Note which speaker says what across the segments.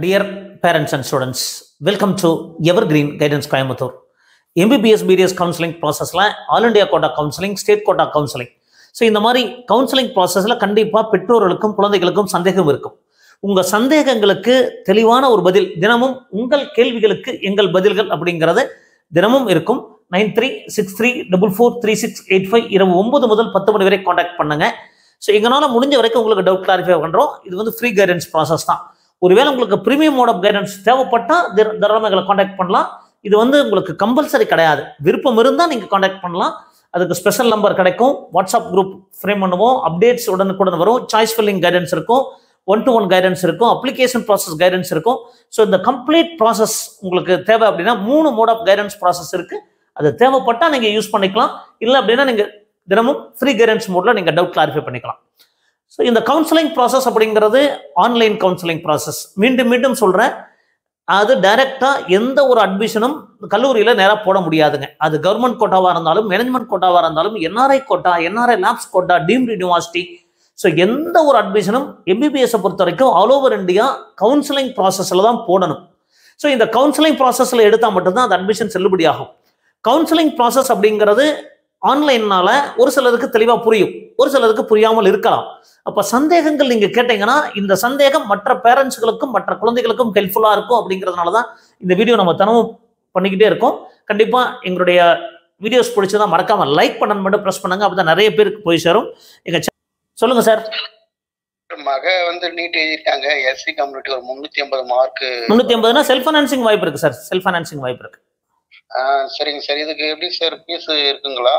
Speaker 1: Dear parents and students, welcome to Evergreen Guidance Coimbatore. MBBS BDS counseling processல all India quota counselling, state quota counselling. So இந்த மாதிரி counselling ப்ராசஸில் கண்டிப்பாக பெற்றோர்களுக்கும் குழந்தைகளுக்கும் சந்தேகம் இருக்கும். உங்கள் சந்தேகங்களுக்கு தெளிவான ஒரு பதில் தினமும், உங்கள் கேள்விகளுக்கு எங்கள் பதில்கள் அப்படிங்கிறது தினமும் இருக்கும். 9363443685 இரவு 9 முதல் 10 மணி வரை காண்டாக்ட் பண்ணுங்க. ஸோ எங்களால் முடிஞ்ச வரைக்கும் உங்களுக்கு டவுட் கிளாரிஃபை பண்ணுறோம். இது வந்து ஃப்ரீ கைடன்ஸ் ப்ராசஸ் தான். ஒருவேளை உங்களுக்கு ப்ரீமியம் மோட் ஆஃப் கைடன்ஸ் தேவைப்பட்டால் தாராளமாக எங்களை காண்டாக்ட் பண்ணலாம். இது வந்து உங்களுக்கு கம்பல்சரி கிடையாது. விருப்பம் இருந்தால் நீங்கள் காண்டாக்ட் பண்ணலாம். அதுக்கு ஸ்பெஷல் நம்பர் கிடைக்கும். வாட்ஸ்அப் குரூப் ஃப்ரேம் பண்ணுவோம். அப்டேட்ஸ் உடனுக்குடன் வரும். சாய்ஸ் ஃபில்லிங் கைடன்ஸ் இருக்கும். 1-to-1 கைடன்ஸ் இருக்கும். அப்ளிகேஷன் ப்ராசஸ் கைடன்ஸ் இருக்கும். ஸோ இந்த கம்ப்ளீட் ப்ராசஸ் உங்களுக்கு தேவை அப்படின்னா 3 மோட் ஆஃப் கைடன்ஸ் ப்ராசஸ் இருக்குது. அது தேவைப்பட்டால் நீங்கள் யூஸ் பண்ணிக்கலாம். இல்லை அப்படின்னா நீங்கள் தினமும் ஃப்ரீ கைடன்ஸ் மோடில் நீங்கள் டவுட் கிளாரிஃபை பண்ணிக்கலாம். ஸோ இந்த கவுன்சிலிங் ப்ராசஸ் அப்படிங்கிறது ஆன்லைன் கவுன்சிலிங் ப்ராசஸ். மீண்டும் மீண்டும் சொல்கிறேன், அது டைரெக்டாக எந்த ஒரு அட்மிஷனும் கல்லூரியில் நேராக போட முடியாதுங்க. அது கவர்மெண்ட் கோட்டாவாக இருந்தாலும், மேனேஜ்மெண்ட் கோட்டாவாக இருந்தாலும், NRI quota, NRI lapse quota, deemed university, so எந்த ஒரு அட்மிஷனும் எம்பிபிஎஸ்ஸை பொறுத்த வரைக்கும் ஆல் ஓவர் இந்தியா கவுன்சிலிங் ப்ராசஸில் தான் போடணும். ஸோ இந்த கவுன்சிலிங் ப்ராசஸில் எடுத்தால் மட்டும்தான் அந்த அட்மிஷன் செல்லுபடியாகும். கவுன்சிலிங் ப்ராசஸ் அப்படிங்கிறது ஆன்லைன்னால ஒரு சிலருக்கு தெளிவாக புரியும், ஒரு சிலருக்கு புரியாமல் இருக்கலாம். அப்போ சந்தேகங்கள் நீங்கள் கேட்டீங்கன்னா இந்த சந்தேகம் மற்ற பேரண்ட்ஸ்களுக்கும் மற்ற குழந்தைகளுக்கும் ஹெல்ப்ஃபுல்லாக இருக்கும். அப்படிங்கிறதுனால தான் இந்த வீடியோ நம்ம தினமும் பண்ணிக்கிட்டே இருக்கோம். கண்டிப்பாக எங்களுடைய வீடியோஸ் பிடிச்சதான் மறக்காமல் லைக் பண்ணணும் மட்டும் ப்ரெஸ் பண்ணுங்க. அப்போ தான் நிறைய பேருக்கு போய் சேரும். சொல்லுங்க சார்.
Speaker 2: மக வந்து நீட் எழுதிட்டாங்க. எஸ்சி கம்யூனிட்டி ஒரு 350 மார்க்.
Speaker 1: 350னா செல்ஃப் ஃபைனான்சிங் வாய்ப்பு இருக்கு சார். செல்ஃப் ஃபைனான்சிங் வாய்ப்பு இருக்கு.
Speaker 2: சரிங்க சார். இதுக்கு எப்படி சார் ஃபீஸ் இருக்குங்களா?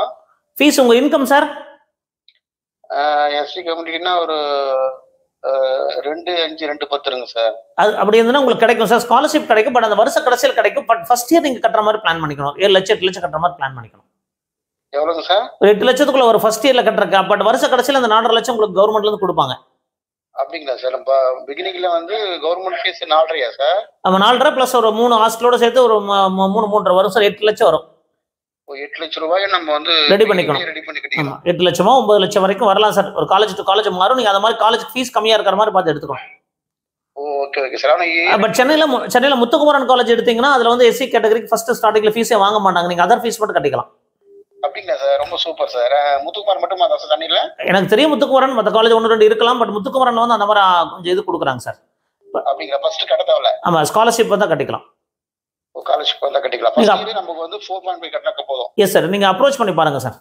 Speaker 1: ஃபீஸ் உங்க இன்கம் சார்?
Speaker 2: எஸ்சி கம்யூனிட்டினா ஒரு 2,5,2,10 சார்.
Speaker 1: அது அப்படி இருந்தா உங்களுக்கு கிடைக்கும் சார். ஸ்காலர்ஷிப் கிடைக்கும். பட் அந்த வருஷ கடைசியில் கிடைக்கும். பட் ஃபர்ஸ்ட் இயர் நீங்க கட்டுற மாதிரி பிளான் பண்ணிக்கணும். 7 லட்சம் 8 லட்சம் கட்டுற மாதிரி பிளான் பண்ணிக்கணும்.
Speaker 2: எவ்வளோங்க சார்?
Speaker 1: ஒரு 8 லட்சத்துக்குள்ள ஒரு ஃபர்ஸ்ட் இயர்ல கட்டுறக்கா. பட் வருஷ கடைசியில் அந்த 4.5 லட்சம் உங்களுக்கு கவர்மெண்ட்ல இருந்து கொடுப்பாங்க.
Speaker 2: அப்படிங்களா சார்? நம்ம பிகினிங்ல வந்து கவர்மெண்ட் ஃபீஸ் 4.5 சார்.
Speaker 1: நம்ம 4.5 பிளஸ் ஒரு 3 ஹாஸ்டலோட சேர்த்து ஒரு 3.5 வருஷம் 8 லட்சம் வரும்.
Speaker 2: 8 லட்சம் ரூபாய் நம்ம வந்து
Speaker 1: ரெடி பண்ணிக்கணும். 8 லட்சமோ 9 லட்சம் வரைக்கும் வரலாம் சார். ஒரு காலேஜ் டு காலேஜ் மாறும். நீங்க அந்த மாதிரி காலேஜ் ஃபீஸ் கம்மியா இருக்கிற மாதிரி பார்த்து எடுத்துக்கணும்.
Speaker 2: Okay okay sir.
Speaker 1: பட் சென்னையில முத்துக்குமரன் காலேஜ் எடுத்தீங்கன்னா அதுல வந்து எஸ்சி கேட்டகரிக்கு ஃபர்ஸ்ட் ஸ்டார்டிங்ல ஃபீஸே வாங்க மாட்டாங்க. நீங்க அதர் ஃபீஸ் மட்டும் கட்டிக்கலாம்.
Speaker 2: அப்படிங்களா சார்? ரொம்ப சூப்பர் சார். முத்துக்குமார் மட்டுமா தான் சார் தண்ணியில? எனக்கு
Speaker 1: தெரியும் முத்துக்குமரன் மற்ற காலேஜ் 1-2 இருக்கலாம். பட் முத்துக்குமரன் வந்து அந்த மாதிரி கொஞ்சம் இது கொடுக்குறாங்க சார்.
Speaker 2: அப்படிங்களா? ஃபர்ஸ்ட் கட்ட தேவையில்ல.
Speaker 1: ஆமா, ஸ்காலர்ஷிப் தான் கட்டிக்கலாம்.
Speaker 2: ஸ்காலர்ஷிப் வந்தா கட்டிக்கலாம். ஃபர்ஸ்ட் இயர் நமக்கு வந்து 4.5 கட்டினா போதும்.
Speaker 1: Yes sir. நீங்க அப்ரோச் பண்ணி பாருங்க சார்.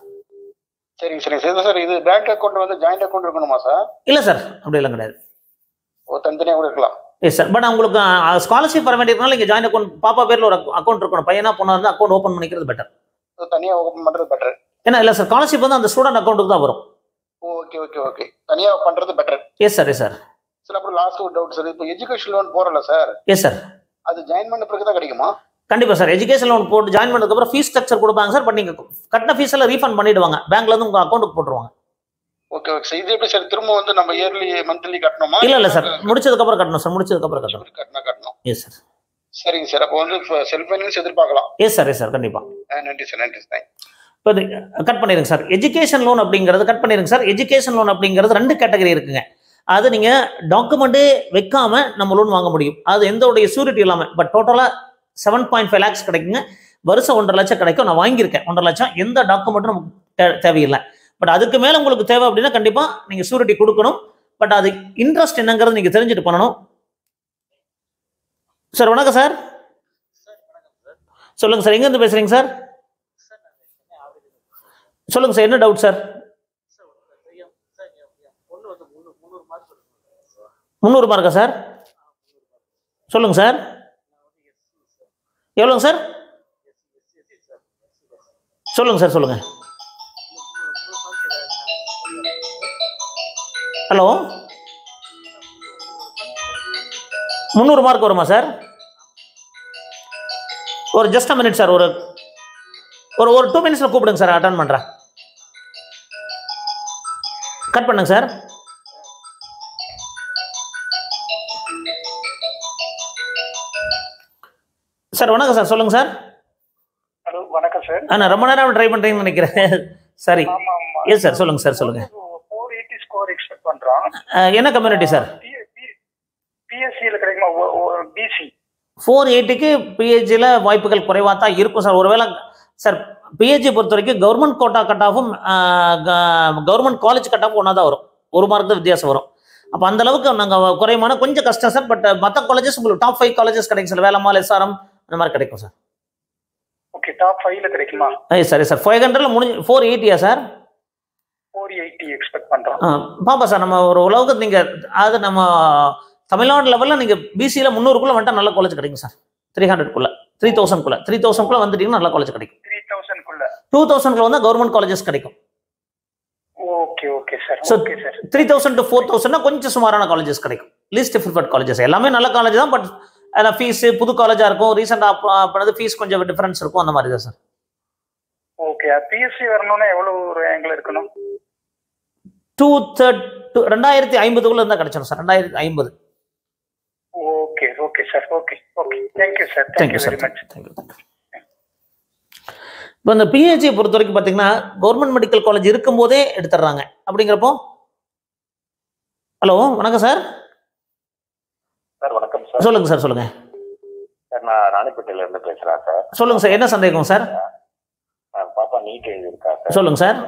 Speaker 2: சரிங்க சரிங்க சார். இது பேங்க் அக்கௌண்ட் வந்து ஜாயிண்ட் அக்கௌண்ட் இருக்கணுமா சார்?
Speaker 1: இல்ல சார், அப்படி எல்லாம் கிடையாது.
Speaker 2: தனித்தனியா கூட இருக்கலாம்.
Speaker 1: Yes sir. பட் உங்களுக்கு ஸ்காலர்ஷிப் வர வேண்டியதுனால இங்க ஜாயிண்ட் அக்கௌண்ட் பாப்பா பேர்ல ஒரு அக்கௌண்ட் இருக்கணும். பையனா பொண்ணா இருந்தா அக்கௌண்ட் ஓபன் பண்ணிக்கிறது பெட்டர்.
Speaker 2: தனியா ஓபன் பண்றது பெட்டர்.
Speaker 1: ஏன்னா இல்ல சார், ஸ்காலர்ஷிப் வந்து அந்த ஸ்டூடெண்ட் அக்கௌண்ட்டுக்கு தான் வரும்.
Speaker 2: Okay okay okay. தனியா பண்றது better.
Speaker 1: Yes sir. Yes sir.
Speaker 2: Sir அப்புறம் லாஸ்ட் ஒரு டவுட் சார். இப்போ எஜுகேஷன் லோன் போறல சார்?
Speaker 1: Yes sir.
Speaker 2: அது ஜாயின் பண்ண பிறகு தான் கிடைக்குமா?
Speaker 1: கண்டிப்பா சார். எஜுகேஷன் லோன் போட்டு ஜாயின் பண்ணதுக்கு அப்புறம் ஃபீஸ் ஸ்ட்ரக்சர் கொடுப்பாங்க சார். பட் நீங்க கட்டின ஃபீஸ் எல்லாம் ரீஃபண்ட் பண்ணிடுவாங்க. பேங்க்ல இருந்து உங்க அக்கௌண்ட்டுக்கு போட்டுருவாங்க.
Speaker 2: Okay okay sir. இது எப்படி சார் திரும்ப வந்து நம்ம இயர்லி மந்த்லி கட்டணுமா?
Speaker 1: இல்ல சார், முடிச்சதுக்கு அப்புறம் கட்டணும் சார். முடிச்சதுக்கு அப்புறம் கட்டணும். Yes sir.
Speaker 2: சரிங்க சார். அப்போ வந்து செல்ஃப் ஃபைனான்ஸ் எதிர்பார்க்கலாம்.
Speaker 1: S sir. Yes sir. கண்டிப்பா.
Speaker 2: நன்றி சார். நன்றி சார்.
Speaker 1: இப்போ கட் பண்ணிடுங்க சார். எஜுகேஷன் லோன் அப்படிங்கிறது கட் பண்ணிடுங்க சார். எஜுகேஷன் லோன் அப்படிங்கிறது 2 கேட்டகரி இருக்குங்க. அது நீங்க டாக்குமெண்ட்டே வைக்காம நம்ம லோன் வாங்க முடியும். அது எந்த உடைய சூரிட்டி இல்லாமல். பட் டோட்டலா 7.5 lakhs கிடைக்குங்க. வருஷம் 1.5 லட்சம் கிடைக்கும். நான் வாங்கியிருக்கேன் 1.5 லட்சம். எந்த டாக்குமெண்ட்டும் நமக்கு தேவையில்லை. பட் அதுக்கு மேல உங்களுக்கு தேவை அப்படின்னா கண்டிப்பா நீங்க சூரிட்டி கொடுக்கணும். பட் அது இன்ட்ரெஸ்ட் என்னங்கிறது நீங்க தெரிஞ்சுட்டு பண்ணணும். சார் வணக்கம் சார். சொல்லுங்க சார். எங்க இருந்து பேசுறீங்க சார்? சொல்லுங்க சார். என்ன டவுட் சார்? 300 மார்க்கா சார்? சொல்லுங்க சார். எவ்வளோங்க சார்? சொல்லுங்க சார். சொல்லுங்க. ஹலோ, 300 மார்க் வருமா சார்? ஒரு ஜஸ்ட் அ மினிட் சார். ஒரு 2 மினிட்ஸ்ல கூப்பிடுங்க சார். அட்டன் பண்றேன். கட் பண்ணுங்க சார். சார் வணக்கம் சார். சொல்லுங்க சார்.
Speaker 2: ஹலோ வணக்கம் சார்.
Speaker 1: நான் ரொம்ப நேரம் ட்ரை பண்றீங்கன்னு நினைக்கிறேன். சரி. Yes sir. சொல்லுங்க சார். சொல்லுங்க.
Speaker 2: 480 ஸ்கோர் எக்ஸ்பெக்ட் பண்றோம்.
Speaker 1: என்ன கம்யூனிட்டி சார்?
Speaker 2: பிஎஸ்சில கிடைக்குமா?
Speaker 3: பிசி
Speaker 1: 480க்கு பிஹெச்சியில் வாய்ப்புகள் குறைவாக தான் இருக்கும் சார். ஒருவேளை சார் பிஹெச்சி பொறுத்த வரைக்கும் கவர்மெண்ட் கோட்டா கட் ஆஃபும் கவர்மெண்ட் காலேஜ் கட் ஆஃப் ஒன்றா தான் வரும், 1 மார்க் தான் வித்தியாசம் வரும். அப்போ அந்த அளவுக்கு நாங்கள் குறைவான கொஞ்சம் கஷ்டம் சார். பட் மற்ற காலேஜஸ் உங்களுக்கு டாப் 5 காலேஜஸ் கிடைக்கும் சார். வேலம்மாள், எஸ்ஆர்எம் அந்த மாதிரி கிடைக்கும் சார்.
Speaker 3: ஓகே, டாப் 5ல கிடைக்குமா?
Speaker 1: சரி சார். 500ல முடிஞ்சு 480 சார்?
Speaker 3: 480 எக்ஸ்பெக்ட் பண்றோம்.
Speaker 1: பாப்பா சார், நம்ம ஒரு உலகத்துக்கு நீங்கள் அது நம்ம தமிழ்நாடு லெவலில் நீங்கள் பிசியில் 300க்குள்ளே வந்துட்டால் நல்ல காலேஜ் கிடைக்கும் சார். 300க்குள்ளே 3000க்குள்ளே வந்துட்டீங்கன்னா நல்ல காலேஜ் கிடைக்கும்.
Speaker 3: 3000க்குள்ள
Speaker 1: 2000க்குள்ள வந்து கவர்மெண்ட் காலேஜஸ் கிடைக்கும்.
Speaker 3: Okay okay sir.
Speaker 1: So
Speaker 3: okay sir.
Speaker 1: 3000 to 4000 கொஞ்சம் சுமாரான காலேஜஸ் கிடைக்கும். லீஸ்ட் ப்ரிஃபர்ட் காலேஜஸ் எல்லாமே நல்ல காலேஜ் தான். பட் அதில் ஃபீஸ் புது காலேஜாக இருக்கும், ரீசெண்டாக பண்ணது ஃபீஸ் கொஞ்சம் டிஃபரன்ஸ் இருக்கும், அந்த மாதிரி தான் சார்.
Speaker 3: ஓகே, பிஎஸ்சி வரணும்னா எவ்வளவு ரேங்க்ல இருக்கணும்?
Speaker 1: 2050க்குள்ள இருந்தால் கிடைச்சிடும் sir. 2050.
Speaker 3: Okay okay sir. Okay okay, thank you sir. Thank you very much.
Speaker 1: Thank you. இப்போ இந்த பிஹெச்சி பொறுத்த வரைக்கும் பார்த்தீங்கன்னா கவர்மெண்ட் மெடிக்கல் காலேஜ் இருக்கும்போதே எடுத்துடுறாங்க. அப்படிங்கிறப்போ ஹலோ வணக்கம் சார்.
Speaker 4: சார் வணக்கம் சார்.
Speaker 1: சொல்லுங்க சார். சொல்லுங்க
Speaker 4: சார், நான் ராணிப்பேட்டையில இருந்து பேசுறேன் சார்.
Speaker 1: சொல்லுங்க சார், என்ன சந்தேகம் சார்?
Speaker 4: பாப்பா நீட் எழுதியிருக்கா சார்.
Speaker 1: சொல்லுங்க சார்.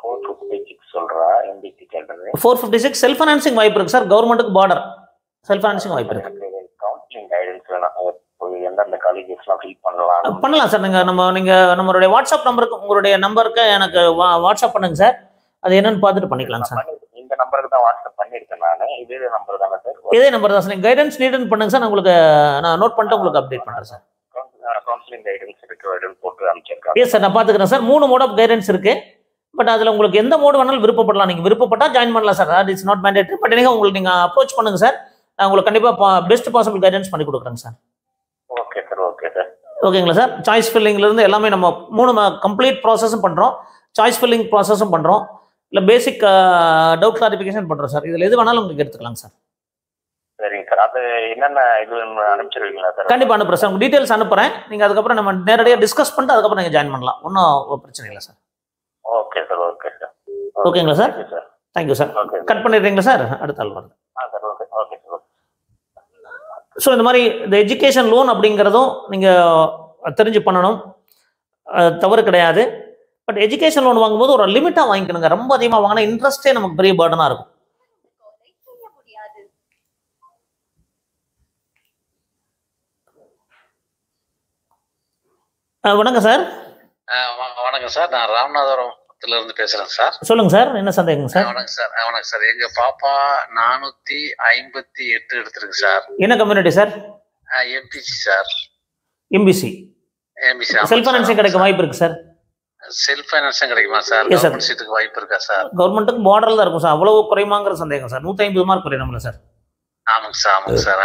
Speaker 4: 456 சொல்றா, எம்பிசி கேட்டது.
Speaker 1: 456 செல்ஃப் ஃபைனான்சிங் வாய்ப்பு இருக்கு சார். கவர்மெண்ட்டுக்கு பார்டர் செல்ஃப் ஃபைனான்சிங் வாய்ப்பு இருக்கு.
Speaker 4: கவுன்சிலிங் கைடன்ஸ் வேணும், எந்தெந்த காலேஜஸ்லாம் ஃபில்
Speaker 1: பண்ணலாம் சார். நீங்கள் நம்மளுடைய வாட்ஸ்அப் நம்பருக்கு, உங்களுடைய நம்பருக்கு எனக்கு வாட்ஸ்அப் பண்ணுங்க சார். அது என்னன்னு பார்த்துட்டு பண்ணிக்கலாம் சார்.
Speaker 4: இந்த நம்பருக்கு தான் வாட்ஸ்அப் பண்ணியிருக்கேன் நான். இதே நம்பர் தானே சார்?
Speaker 1: இதே நம்பர் தான் சார். நீங்கள் கைடன்ஸ் நீடுன்னு பண்ணுங்க சார். நான் நோட் பண்ணிட்டு உங்களுக்கு அப்டேட் பண்ணுறேன் சார்.
Speaker 4: கவுன்சிலிங் கைடன்ஸ் இருக்கு, போட்டு அனுப்பிச்சிருக்கேன்.
Speaker 1: எஸ் சார், நான் பார்த்துக்கிறேன் சார். 3 மோட் ஆஃப் கைடன்ஸ் இருக்கு. பட் அதில் உங்களுக்கு எந்த மோடு வேணாலும் விருப்பப்படலாம். நீங்கள் விருப்பப்பட்டால் ஜாயின் பண்ணலாம் சார். அது இட்ஸ் நாட் மேண்டேட்டரி. பட் எனக்கு உங்களுக்கு நீங்கள் அப்ரோச் பண்ணுங்க சார். நான் உங்களுக்கு கண்டிப்பாக பெஸ்ட் பாசிபிள் கைடன்ஸ் பண்ணி கொடுக்குறேங்க sir.
Speaker 4: Okay sir. Okay sir.
Speaker 1: ஓகேங்களா சார்? சாய்ஸ் ஃபில்லிங்லேருந்து எல்லாமே நம்ம 3 கம்ப்ளீட் ப்ராசஸும் பண்ணுறோம். சாய்ஸ் ஃபில்லிங் ப்ராசஸும் பண்ணுறோம். இல்லை பேசிக் டவுட் கிளாரிஃபிகேஷன் பண்ணுறோம் சார். இதில் எது வேணாலும் உங்களுக்கு எடுத்துக்கலாம் சார்.
Speaker 4: சரிங்க சார். அது என்னென்ன இது அனுப்பிச்சிருவீங்களா சார்?
Speaker 1: கண்டிப்பாக அனுப்புகிறேன் சார். உங்கள் டீட்டெயில்ஸ் அனுப்புகிறேன். நீங்கள் அதுக்கப்புறம் நம்ம நேரடியாக டிஸ்கஸ் பண்ணிட்டு அதுக்கப்புறம் நீங்கள் ஜாயின் பண்ணலாம். ஒன்றும் பிரச்சனை இல்லை sir.
Speaker 4: Okay sir. Okay sir.
Speaker 1: ஓகேங்களா சார்? Thank you sir. கட் பண்ணிடுறீங்களா சார்? அடுத்த ஆள் வருது.
Speaker 4: Sir okay okay sir.
Speaker 1: So இந்த மாதிரி இந்த எஜுகேஷன் லோன் அப்படிங்கிறதும் நீங்கள் தெரிஞ்சு பண்ணணும், தவறு கிடையாது. பட் எஜுகேஷன் லோன் வாங்கும்போது ஒரு லிமிட்டாக வாங்கிக்கணுங்க. ரொம்ப அதிகமாக வாங்கினா இன்ட்ரெஸ்டே நமக்கு பெரிய பர்டனாக இருக்கும். வணக்கம் சார்.
Speaker 5: வணக்கம் சார், நான் ராமநாதபுரத்துல இருந்து பேசுறேன் சார்.
Speaker 1: சொல்லுங்க சார், என்ன சந்தேகம் சார்?
Speaker 5: வணக்கம் சார். வணக்கம் சார். எங்க பாப்பா 458 எடுத்திருக்கு சார்.
Speaker 1: என்ன community sir?
Speaker 5: MBC sir.
Speaker 1: MBC.
Speaker 5: MBC.
Speaker 1: Self financing கிடைக்க வாய்ப்பு இருக்கு சார்.
Speaker 5: செல்ஃப் ஃபைனான்சிங் கிடைக்குமா சார்? கவர்மெண்ட் சீட்டுக்கு வாய்ப்பு இருக்கா சார்?
Speaker 1: கவர்மெண்ட்டுக்கு பார்டர்ல தான் இருக்கும் சார். அவ்வளவு குறைமாங்கிற சந்தேகம் சார். 150 மார்க் குறையணும்ல சார்?
Speaker 5: ஆமாங்க சார். ஆமாங்க சார்.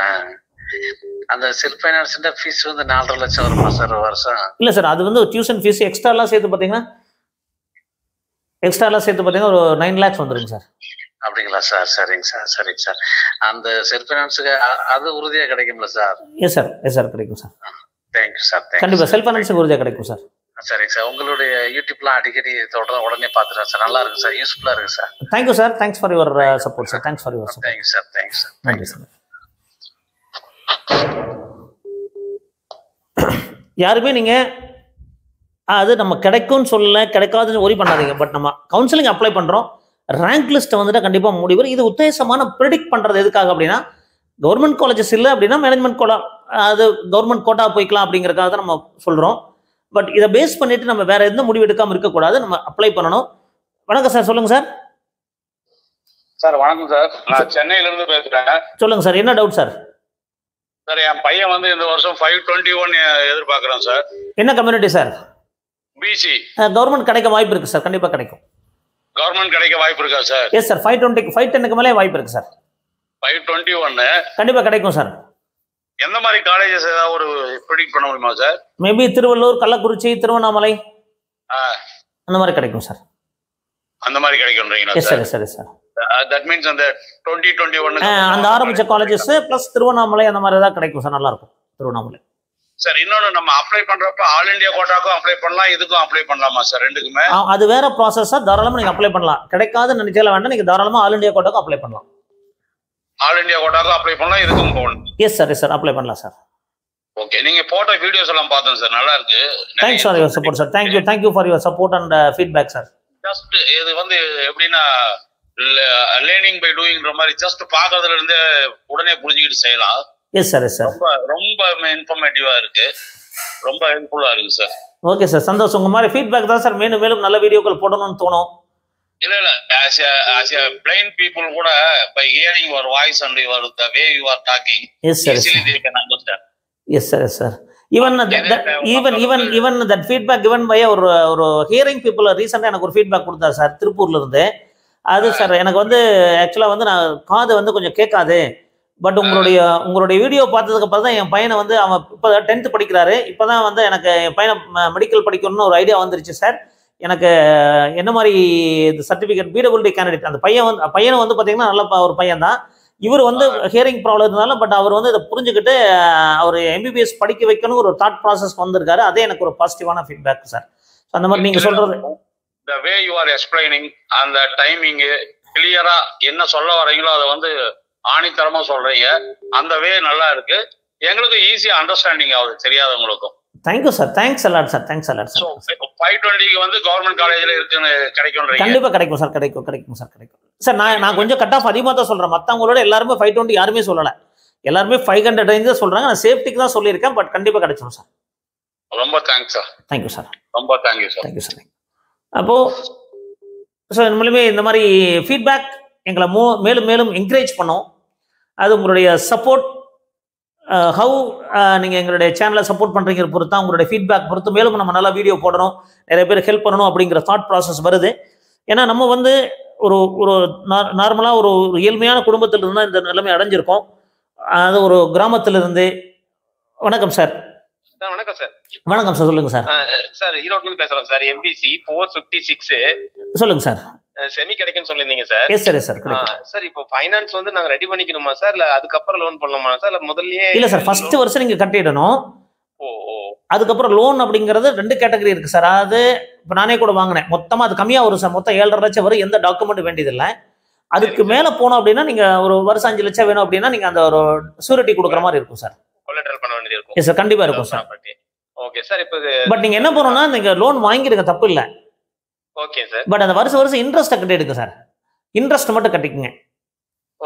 Speaker 5: அந்த செல்ஃப் ஃபைனான்ஸ் ஃபீஸ் வந்து 4.5 லட்சம் வருமா சார் வருஷம்?
Speaker 1: இல்ல சார், அது வந்து டியூஷன் ஃபீஸ் எக்ஸ்ட்ராலாம் சேர்த்து பார்த்தீங்கன்னா ஒரு 9 lakhs வந்துருங்க சார்.
Speaker 5: அப்படிங்களா சார்? சரிங்க சார். சரிங்க சார். அந்த செல்ஃப் ஃபைனான்ஸுக்கு அது உறுதியா கிடைக்கும்ல sir?
Speaker 1: Yes sir. Yes sir, கிடைக்கும் சார்.
Speaker 5: Thank you sir.
Speaker 1: கண்டிப்பா செல்ஃப் ஃபைனான்ஸுக்கு உறுதியா கிடைக்கும் சார்.
Speaker 5: சரிங்க சார். உங்களுடைய யூடியூப்லாம் அடிக்கடி உடனே பார்த்துறேன் சார். நல்லா இருக்கு சார், யூஸ்ஃபுல்லா இருக்கு sir.
Speaker 1: Thank you sir. Thanks for your support sir. Thanks for your support.
Speaker 5: Thank you sir. Thank you sir.
Speaker 1: நன்றி சார். யாருமே நீங்க அது நம்ம கிடைக்கும்னு சொல்லல, கிடைக்காதுன்னு ஒரி பண்ணாதீங்க. பட் நம்ம கவுன்சிலிங் அப்ளை பண்றோம், ரேங்க் லிஸ்ட்டை வந்துட்டு கண்டிப்பாக முடிவு. இது உத்தேசமான ப்ரெடிக்ட் பண்றது எதுக்காக அப்படின்னா, கவர்மெண்ட் காலேஜஸ் இல்லை அப்படின்னா மேனேஜ்மெண்ட் கோட்டா, அது கவர்மெண்ட் கோட்டா போய்க்கலாம் அப்படிங்கிறதுக்காக தான் நம்ம சொல்றோம். பட் இதை பேஸ் பண்ணிட்டு நம்ம வேற எந்த முடிவு எடுக்காம இருக்கக்கூடாது, நம்ம அப்ளை பண்ணணும். வணக்கம் சார். சொல்லுங்க சார்.
Speaker 6: சார் வணக்கம் சார், நான் சென்னையில இருந்து பேசுறேன்.
Speaker 1: சொல்லுங்க சார், என்ன டவுட் சார்?
Speaker 6: சார் என் பையன் வந்து இந்த வருஷம் 521 எதிர்பார்க்கிறோம் சார்.
Speaker 1: என்ன கம்யூனிட்டி சார்?
Speaker 6: பிசி.
Speaker 1: கவர்மெண்ட் கிடைக்க வாய்ப்பு இருக்கு சார். கண்டிப்பா கிடைக்கும்.
Speaker 6: கவர்மெண்ட் கிடைக்க வாய்ப்பு இருக்கா சார்?
Speaker 1: Yes sir. 510க்கு மேலே வாய்ப்பு இருக்கு சார்.
Speaker 6: 521
Speaker 1: கண்டிப்பா கிடைக்கும் சார்.
Speaker 6: எந்த மாதிரி காலேஜஸ் ஏதாவது ஒரு ப்ரெடிக்ட் பண்ண முடியுமா சார்?
Speaker 1: மேபி திருவள்ளூர், கள்ளக்குறிச்சி, திருவண்ணாமலை அந்த மாதிரி கிடைக்கும் சார்.
Speaker 6: அந்த மாதிரி கிடைக்கும்ன்றீங்களா?
Speaker 1: Yes sir. சரி சார்.
Speaker 6: தட் மீன்ஸ் அந்த 2021
Speaker 1: அந்த ஆரம்பிச்ச காலேஜஸ் பிளஸ் திருவண்ணாமலை அந்த மாதிரி தான் கிடைக்கும் சார். நல்லா இருக்கும் திருவண்ணாமலை.
Speaker 6: சார் இன்னொன்னு, நம்ம அப்ளை பண்றப்ப ஆல் இந்தியா கோட்டாக்கும் அப்ளை பண்ணலாம், இதுக்கும் அப்ளை பண்ணலாமா சார்? ரெண்டுக்குமே
Speaker 1: அது வேற ப்ராசஸ் சார். தாராளமா நீங்க அப்ளை பண்ணலாம். கிடைக்காதுன்னு நினைச்சால வேண்டாம், நீங்க தாராளமா ஆல் இந்தியா கோட்டாக்கும் அப்ளை பண்ணலாம்.
Speaker 6: ஆல் இந்தியா கோட்டாக்கும் அப்ளை பண்ணலாம், இதுக்கும் போகணும்.
Speaker 1: எஸ் சார் அப்ளை பண்ணலாம் சார்.
Speaker 6: ஓகே, நீங்க போட்ட வீடியோஸ் எல்லாம் பார்த்தேன் சார், நல்லா இருக்கு.
Speaker 1: Thanks for your support sir. Thank you for your support and feedback sir.
Speaker 6: Just இது வந்து எப்படின்னா லேர்னிங் பை டூயிங்ற மாதிரி ஜஸ்ட் பார்க்கறதுல இருந்து உடனே புரிஞ்சுக்கிட்டு செய்யலாம்.
Speaker 1: எஸ் சார்
Speaker 6: ரொம்ப ரொம்ப இன்ஃபர்மேட்டிவா இருக்கு, ரொம்ப ஹெல்ப்ஃபுல்லா இருக்கு சார்.
Speaker 1: ஓகே சார், சந்தோஷம். உங்க மாதிரி ஃபீட்பேக் தான் சார் மேலும் மேலும் நல்ல வீடியோக்கள் போடணும்னு தோணும்.
Speaker 6: இல்ல as a blind people கூட by hearing your voice and the way you are talking, easily they can understand.
Speaker 1: Yes sir. Even that feedback given by ஒரு hearing people recently எனக்கு ஒரு feedback கொடுத்தார் சார், திருப்பூர்ல இருந்து. அது சார் எனக்கு வந்து ஆக்சுவலா வந்து நான் காது வந்து கொஞ்சம் கேட்காது, பட் உங்களுடைய வீடியோ பார்த்ததுக்கு அப்புறம் தான் என் பையனை வந்து அவன் இப்போ 10th படிக்கிறாரு, இப்போதான் வந்து எனக்கு என் பையனை மெடிக்கல் படிக்கணும்னு ஒரு ஐடியா வந்துருச்சு சார். எனக்கு என்ன மாதிரி இது சர்டிஃபிகேட் பிடபிள்யூடி கேண்டிடேட் அந்த பையனும் வந்து பார்த்தீங்கன்னா நல்ல ஒரு பையன் தான். இவர் வந்து ஹியரிங் ப்ராப்ளம் இருந்தாலும் பட் அவர் வந்து இதை புரிஞ்சுக்கிட்டு அவர் எம்பிபிஎஸ் படிக்க வைக்கணும் ஒரு தாட் ப்ராசஸ் வந்திருக்காரு. அதே எனக்கு ஒரு பாசிட்டிவான ஃபீட்பேக் சார். அந்த மாதிரி நீங்கள் சொல்றது
Speaker 6: the way you are explaining அந்த டைமிங் கிளியரா என்ன சொல்ல வரீங்களோ அதை வந்து ஆணித்தரமா சொல்றீங்க. அந்த வே நல்லா இருக்கு, எங்களுக்கு ஈஸியா அண்டர்ஸ்டாண்டிங் ஆகுது தெரியாதவங்களுக்கும்.
Speaker 1: Thank you sir, thanks a lot sir.
Speaker 6: 520 வந்து கவர்மெண்ட் காலேஜ்ல இருக்குன்னு கிடைக்கும்.
Speaker 1: கண்டிப்பா கிடைக்கும் சார், கிடைக்கும் சார். நான் கொஞ்சம் கட் ஆஃப் அதிகமாக தான் சொல்றேன், மற்றவங்களோட எல்லாருமே 520 யாருமே சொல்லலை, எல்லாருமே 500 ரேஞ்ச் தான் சொல்றாங்க. நான் சேஃப்டிக்கு தான் சொல்லியிருக்கேன், பட் கண்டிப்பா கிடைச்சிடும் சார்.
Speaker 6: ரொம்ப தேங்க்ஸ் சார்.
Speaker 1: Thank you sir.
Speaker 6: ரொம்ப தேங்க்யூ சார்.
Speaker 1: அப்போ ஸோ நம்மளுமே இந்த மாதிரி ஃபீட்பேக் எங்களை மேலும் மேலும் என்கரேஜ் பண்ணோம். அது உங்களுடைய சப்போர்ட் ஹவு நீங்கள் எங்களுடைய சேனலை சப்போர்ட் பண்ணுறீங்க பொறுத்து தான், உங்களுடைய ஃபீட்பேக் பொறுத்து மேலும் நம்ம நல்லா வீடியோ போடணும், நிறைய பேர் ஹெல்ப் பண்ணணும் அப்படிங்கிற தாட் ப்ராசஸ் வருது. ஏன்னா நம்ம வந்து ஒரு நார்மலாக ஒரு இயல்மையான குடும்பத்தில் இருந்தால் இந்த நிலைமை அடைஞ்சிருக்கோம். அது ஒரு கிராமத்திலிருந்து. வணக்கம் சார்.
Speaker 7: வணக்கம் சார்.
Speaker 1: வணக்கம் சார், சொல்லுங்க சார்.
Speaker 7: சார் ஈரோட்ல பேசுறோம் சார். எம்பிசி 456
Speaker 1: சொல்லுங்க சார்.
Speaker 7: செமி கிடைக்குன்னு சொல்லியிருந்தீங்க சார்.
Speaker 1: Yes sir.
Speaker 7: சார் இப்போ ஃபைனான்ஸ் வந்து நாங்க ரெடி பண்ணிக்கணுமா சார், இல்ல அதுக்கப்புறம் லோன் பண்ணலாமா சார், இல்ல முதல்லயே?
Speaker 1: இல்ல சார், ஃபர்ஸ்ட் வருஷம் நீங்க கட்டிடணும். அதுக்கப்புறம் லோன் அப்படிங்கிறது 2 கேட்டகரி இருக்கு சார். அது இப்போ நானே கூட வாங்கினேன், மொத்தமா அது கம்மியா வரும் சார், மொத்தம் 7.5 லட்சம் வரும், எந்த டாக்குமெண்ட் வேண்டியதில்லை. அதுக்கு மேல போனோம் அப்படின்னா நீங்க ஒரு வருஷம் 5 லட்சம் வேணும் அப்படின்னா நீங்க அந்த ஒரு சூரிட்டி கொடுக்குற மாதிரி இருக்கும் சார்.
Speaker 7: கொலெட்ரல் பண்ண வேண்டியது இருக்கும்.
Speaker 1: எஸ் சார், கண்டிப்பா இருக்கும் சார்.
Speaker 7: Okay sir. இப்போ
Speaker 1: பட் நீங்க என்ன பண்ணணும்னா நீங்க லோன் வாங்கிருக்க தப்பு இல்லை.
Speaker 7: Okay sir.
Speaker 1: பட் அந்த வருஷம் இன்ட்ரெஸ்ட் கட்டிடுங்க சார், இன்ட்ரெஸ்ட் மட்டும் கட்டிக்குங்க.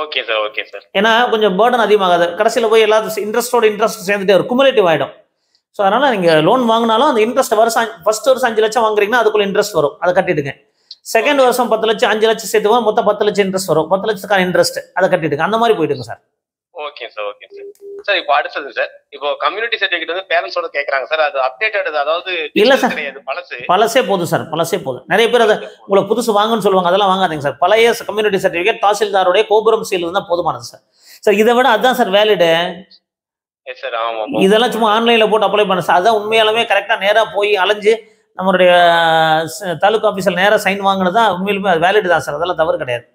Speaker 7: Okay sir.
Speaker 1: ஏன்னா கொஞ்சம் பேர்டன் அதிகமாகாது, கடைசியில் போய் எல்லாத்தையும் இன்ட்ரெஸ்ட் சேர்ந்துட்டே ஒரு குமுலேட்டிவ் ஆயிடும். ஸோ அதனால நீங்க லோன் வாங்கினாலும் அந்த இன்ட்ரெஸ்ட் ஃபர்ஸ்ட் வருஷம் 5 லட்சம் வாங்குறீங்கன்னா அதுக்குள்ள இன்ட்ரெஸ்ட் வரும், அதை கட்டிடுங்க. செகண்ட் வருஷம் 10 லட்சம் 5 லட்சம் சேர்த்து மொத்தம் 10 லட்சம் இன்ட்ரெஸ்ட் வரும், 10 லட்சத்துக்கான இன்ட்ரெஸ்ட் அதை கட்டிடுங்க. அந்த மாதிரி போயிடுங்க சார்.
Speaker 7: Okay sir. சார் இப்போ அடுத்தது சார், இப்போ கம்யூனிட்டி சர்டிஃபிகேட் வந்து பேரண்ட்ஸோட கேக்குறாங்க சார், அது அப்டேட்டட் அதாவது
Speaker 1: இல்ல சார், பழசே போதும் சார், பழசே போதும். நிறைய பேர் அதை உங்களுக்கு புதுசு வாங்குன்னு சொல்லுவாங்க, அதெல்லாம் வாங்காதீங்க சார். பழைய கம்யூனிட்டி சர்டிஃபிகேட் தாசில்தாருடைய கோபுரம் சீல் இருந்தால் போதுமானது சார். சார் இதை விட அதுதான் சார் வேலிடு. இதெல்லாம் சும்மா ஆன்லைன்ல போட்டு அப்ளை பண்ண சார், அதான் உண்மையாலுமே கரெக்டா நேரா போய் அலைஞ்சு நம்மளுடைய தாலுகா ஆஃபீஸில் நேராக சைன் வாங்கினது தான் உண்மையிலுமே அது வேலிடு தான் சார், அதெல்லாம் தவறு கிடையாது.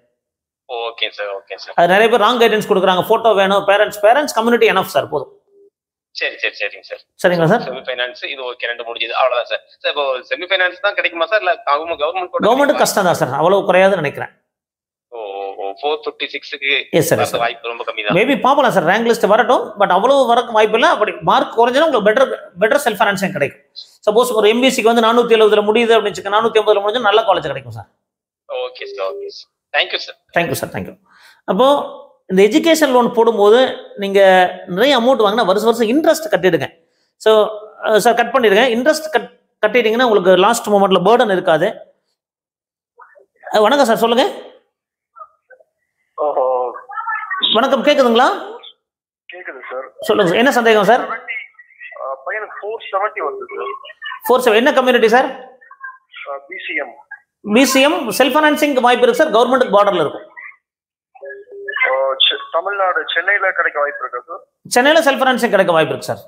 Speaker 7: Okay sir.
Speaker 1: அது நிறைய பேர் ராங் கைடன்ஸ் கொடுக்குறாங்க, போட்டோ வேணும், பேரண்ட்ஸ் கம்யூனிட்டி எனஃப் சார், போதும்.
Speaker 7: சரிங்க சார்.
Speaker 1: சரிங்களா சார்?
Speaker 7: செமி ஃபைனான்ஸ் இது ஓகே, 2 முடிஞ்சது, அவ்வளவுதான் சார். சார் இப்போ செமி ஃபைனான்ஸ் தான் கிடைக்குமா சார், இல்ல
Speaker 1: கவர்மெண்ட் கஷ்டம் தான் சார், அவ்வளவு குறையாதுன்னு நினைக்கிறேன்.
Speaker 7: 456க்கு
Speaker 1: எஸ் சார்,
Speaker 7: வாய்ப்பு ரொம்ப கம்மி தான்.
Speaker 1: மேபி பார்க்கலாம் சார், ரேங்க் லிஸ்ட் வரட்டும், பட் அவ்வளவு வரக்கு வாய்ப்பு இல்லை. அப்படி மார்க் குறைஞ்சா உங்களுக்கு பெட்டர் செல்ஃப் ஃபைனான்சிங் கிடைக்கும். சப்போஸ் ஒரு எம்பிசிக்கு வந்து 470 முடியுது அப்படின்னு 450 முடிஞ்சா நல்ல காலேஜ் கிடைக்கும் sir.
Speaker 7: Okay sir. Thank you sir.
Speaker 1: Thank you. அப்போ இந்த எஜுகேஷன் லோன் போடும்போது நீங்க நிறைய அமௌண்ட் வாங்கினா வருஷம் இன்ட்ரெஸ்ட் கட்டிடுங்க. ஸோ சார் கட் பண்ணிடுங்க, இன்ட்ரெஸ்ட் கட்டிட்டீங்கன்னா உங்களுக்கு லாஸ்ட் மொமெண்ட்ல பேர்டன் இருக்காது. வணக்கம் சார், சொல்லுங்க. வணக்கம், கேக்குதுங்களா?
Speaker 3: கேக்குது சார்.
Speaker 1: சொல்லுங்க, என்ன சந்தேகம் சார்?
Speaker 3: பையனுக்கு 470 வந்து சார்.
Speaker 1: 47 என்ன community sir? BCM self financing வாய்ப்பு இருக்கு சார், கவர்மெண்ட் பார்டர்ல இருக்கும்.
Speaker 3: தமிழ்நாடு சென்னையில கிடைக்க வாய்ப்பு இருக்கா சார்?
Speaker 1: சென்னையில செல்ஃப் ஃபைனான்சிங் கிடைக்க வாய்ப்பு இருக்கு சார்.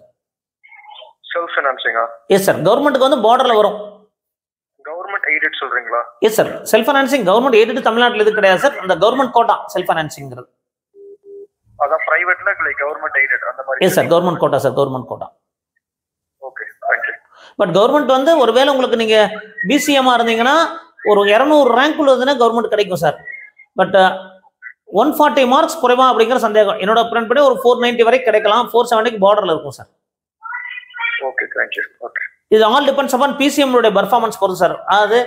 Speaker 3: செல்ஃப் ஃபைனான்சிங்கா?
Speaker 1: எஸ் சார், கவர்மெண்ட்டுக்கு வந்து பார்டர்ல வரும்.
Speaker 3: கவர்மெண்ட் எய்டட் சொல்றீங்களா?
Speaker 1: Yes sir, self financing government aided தமிழ்நாட்டில் இது கிடையாது சார், அந்த கவர்மெண்ட் கோட்டா செல்ஃப் ஃபைனான்சிங்கிறது.
Speaker 3: அதான் பிரைவேட்ல லைக் கவர்மெண்ட் எய்டட் அந்த மாதிரி.
Speaker 1: Yes sir, government quota sir, government quota.
Speaker 3: Okay, thank you.
Speaker 1: But government வந்து ஒருவேளை உங்களுக்கு நீங்க பிசிஎம்மா இருந்தீங்கன்னா ஒரு 200 ரேங்க் உள்ளதுன்னா கவர்மெண்ட் கிடைக்கும் சார். பட் 140 மார்க்ஸ் குறைவா அப்படிங்கிற சந்தேகம். என்னோட ஃப்ரெண்ட் படி ஒரு 490 வரை கிடைக்கலாம், 470 பார்டர்ல இருக்கும் சார்.
Speaker 3: Okay, thank you. ஓகே,
Speaker 1: இது ஆல் டிபெண்ட்ஸ் அப்பான் பிசிஎம் உடைய பெர்ஃபார்மன்ஸ் பொறுத்து சார். அது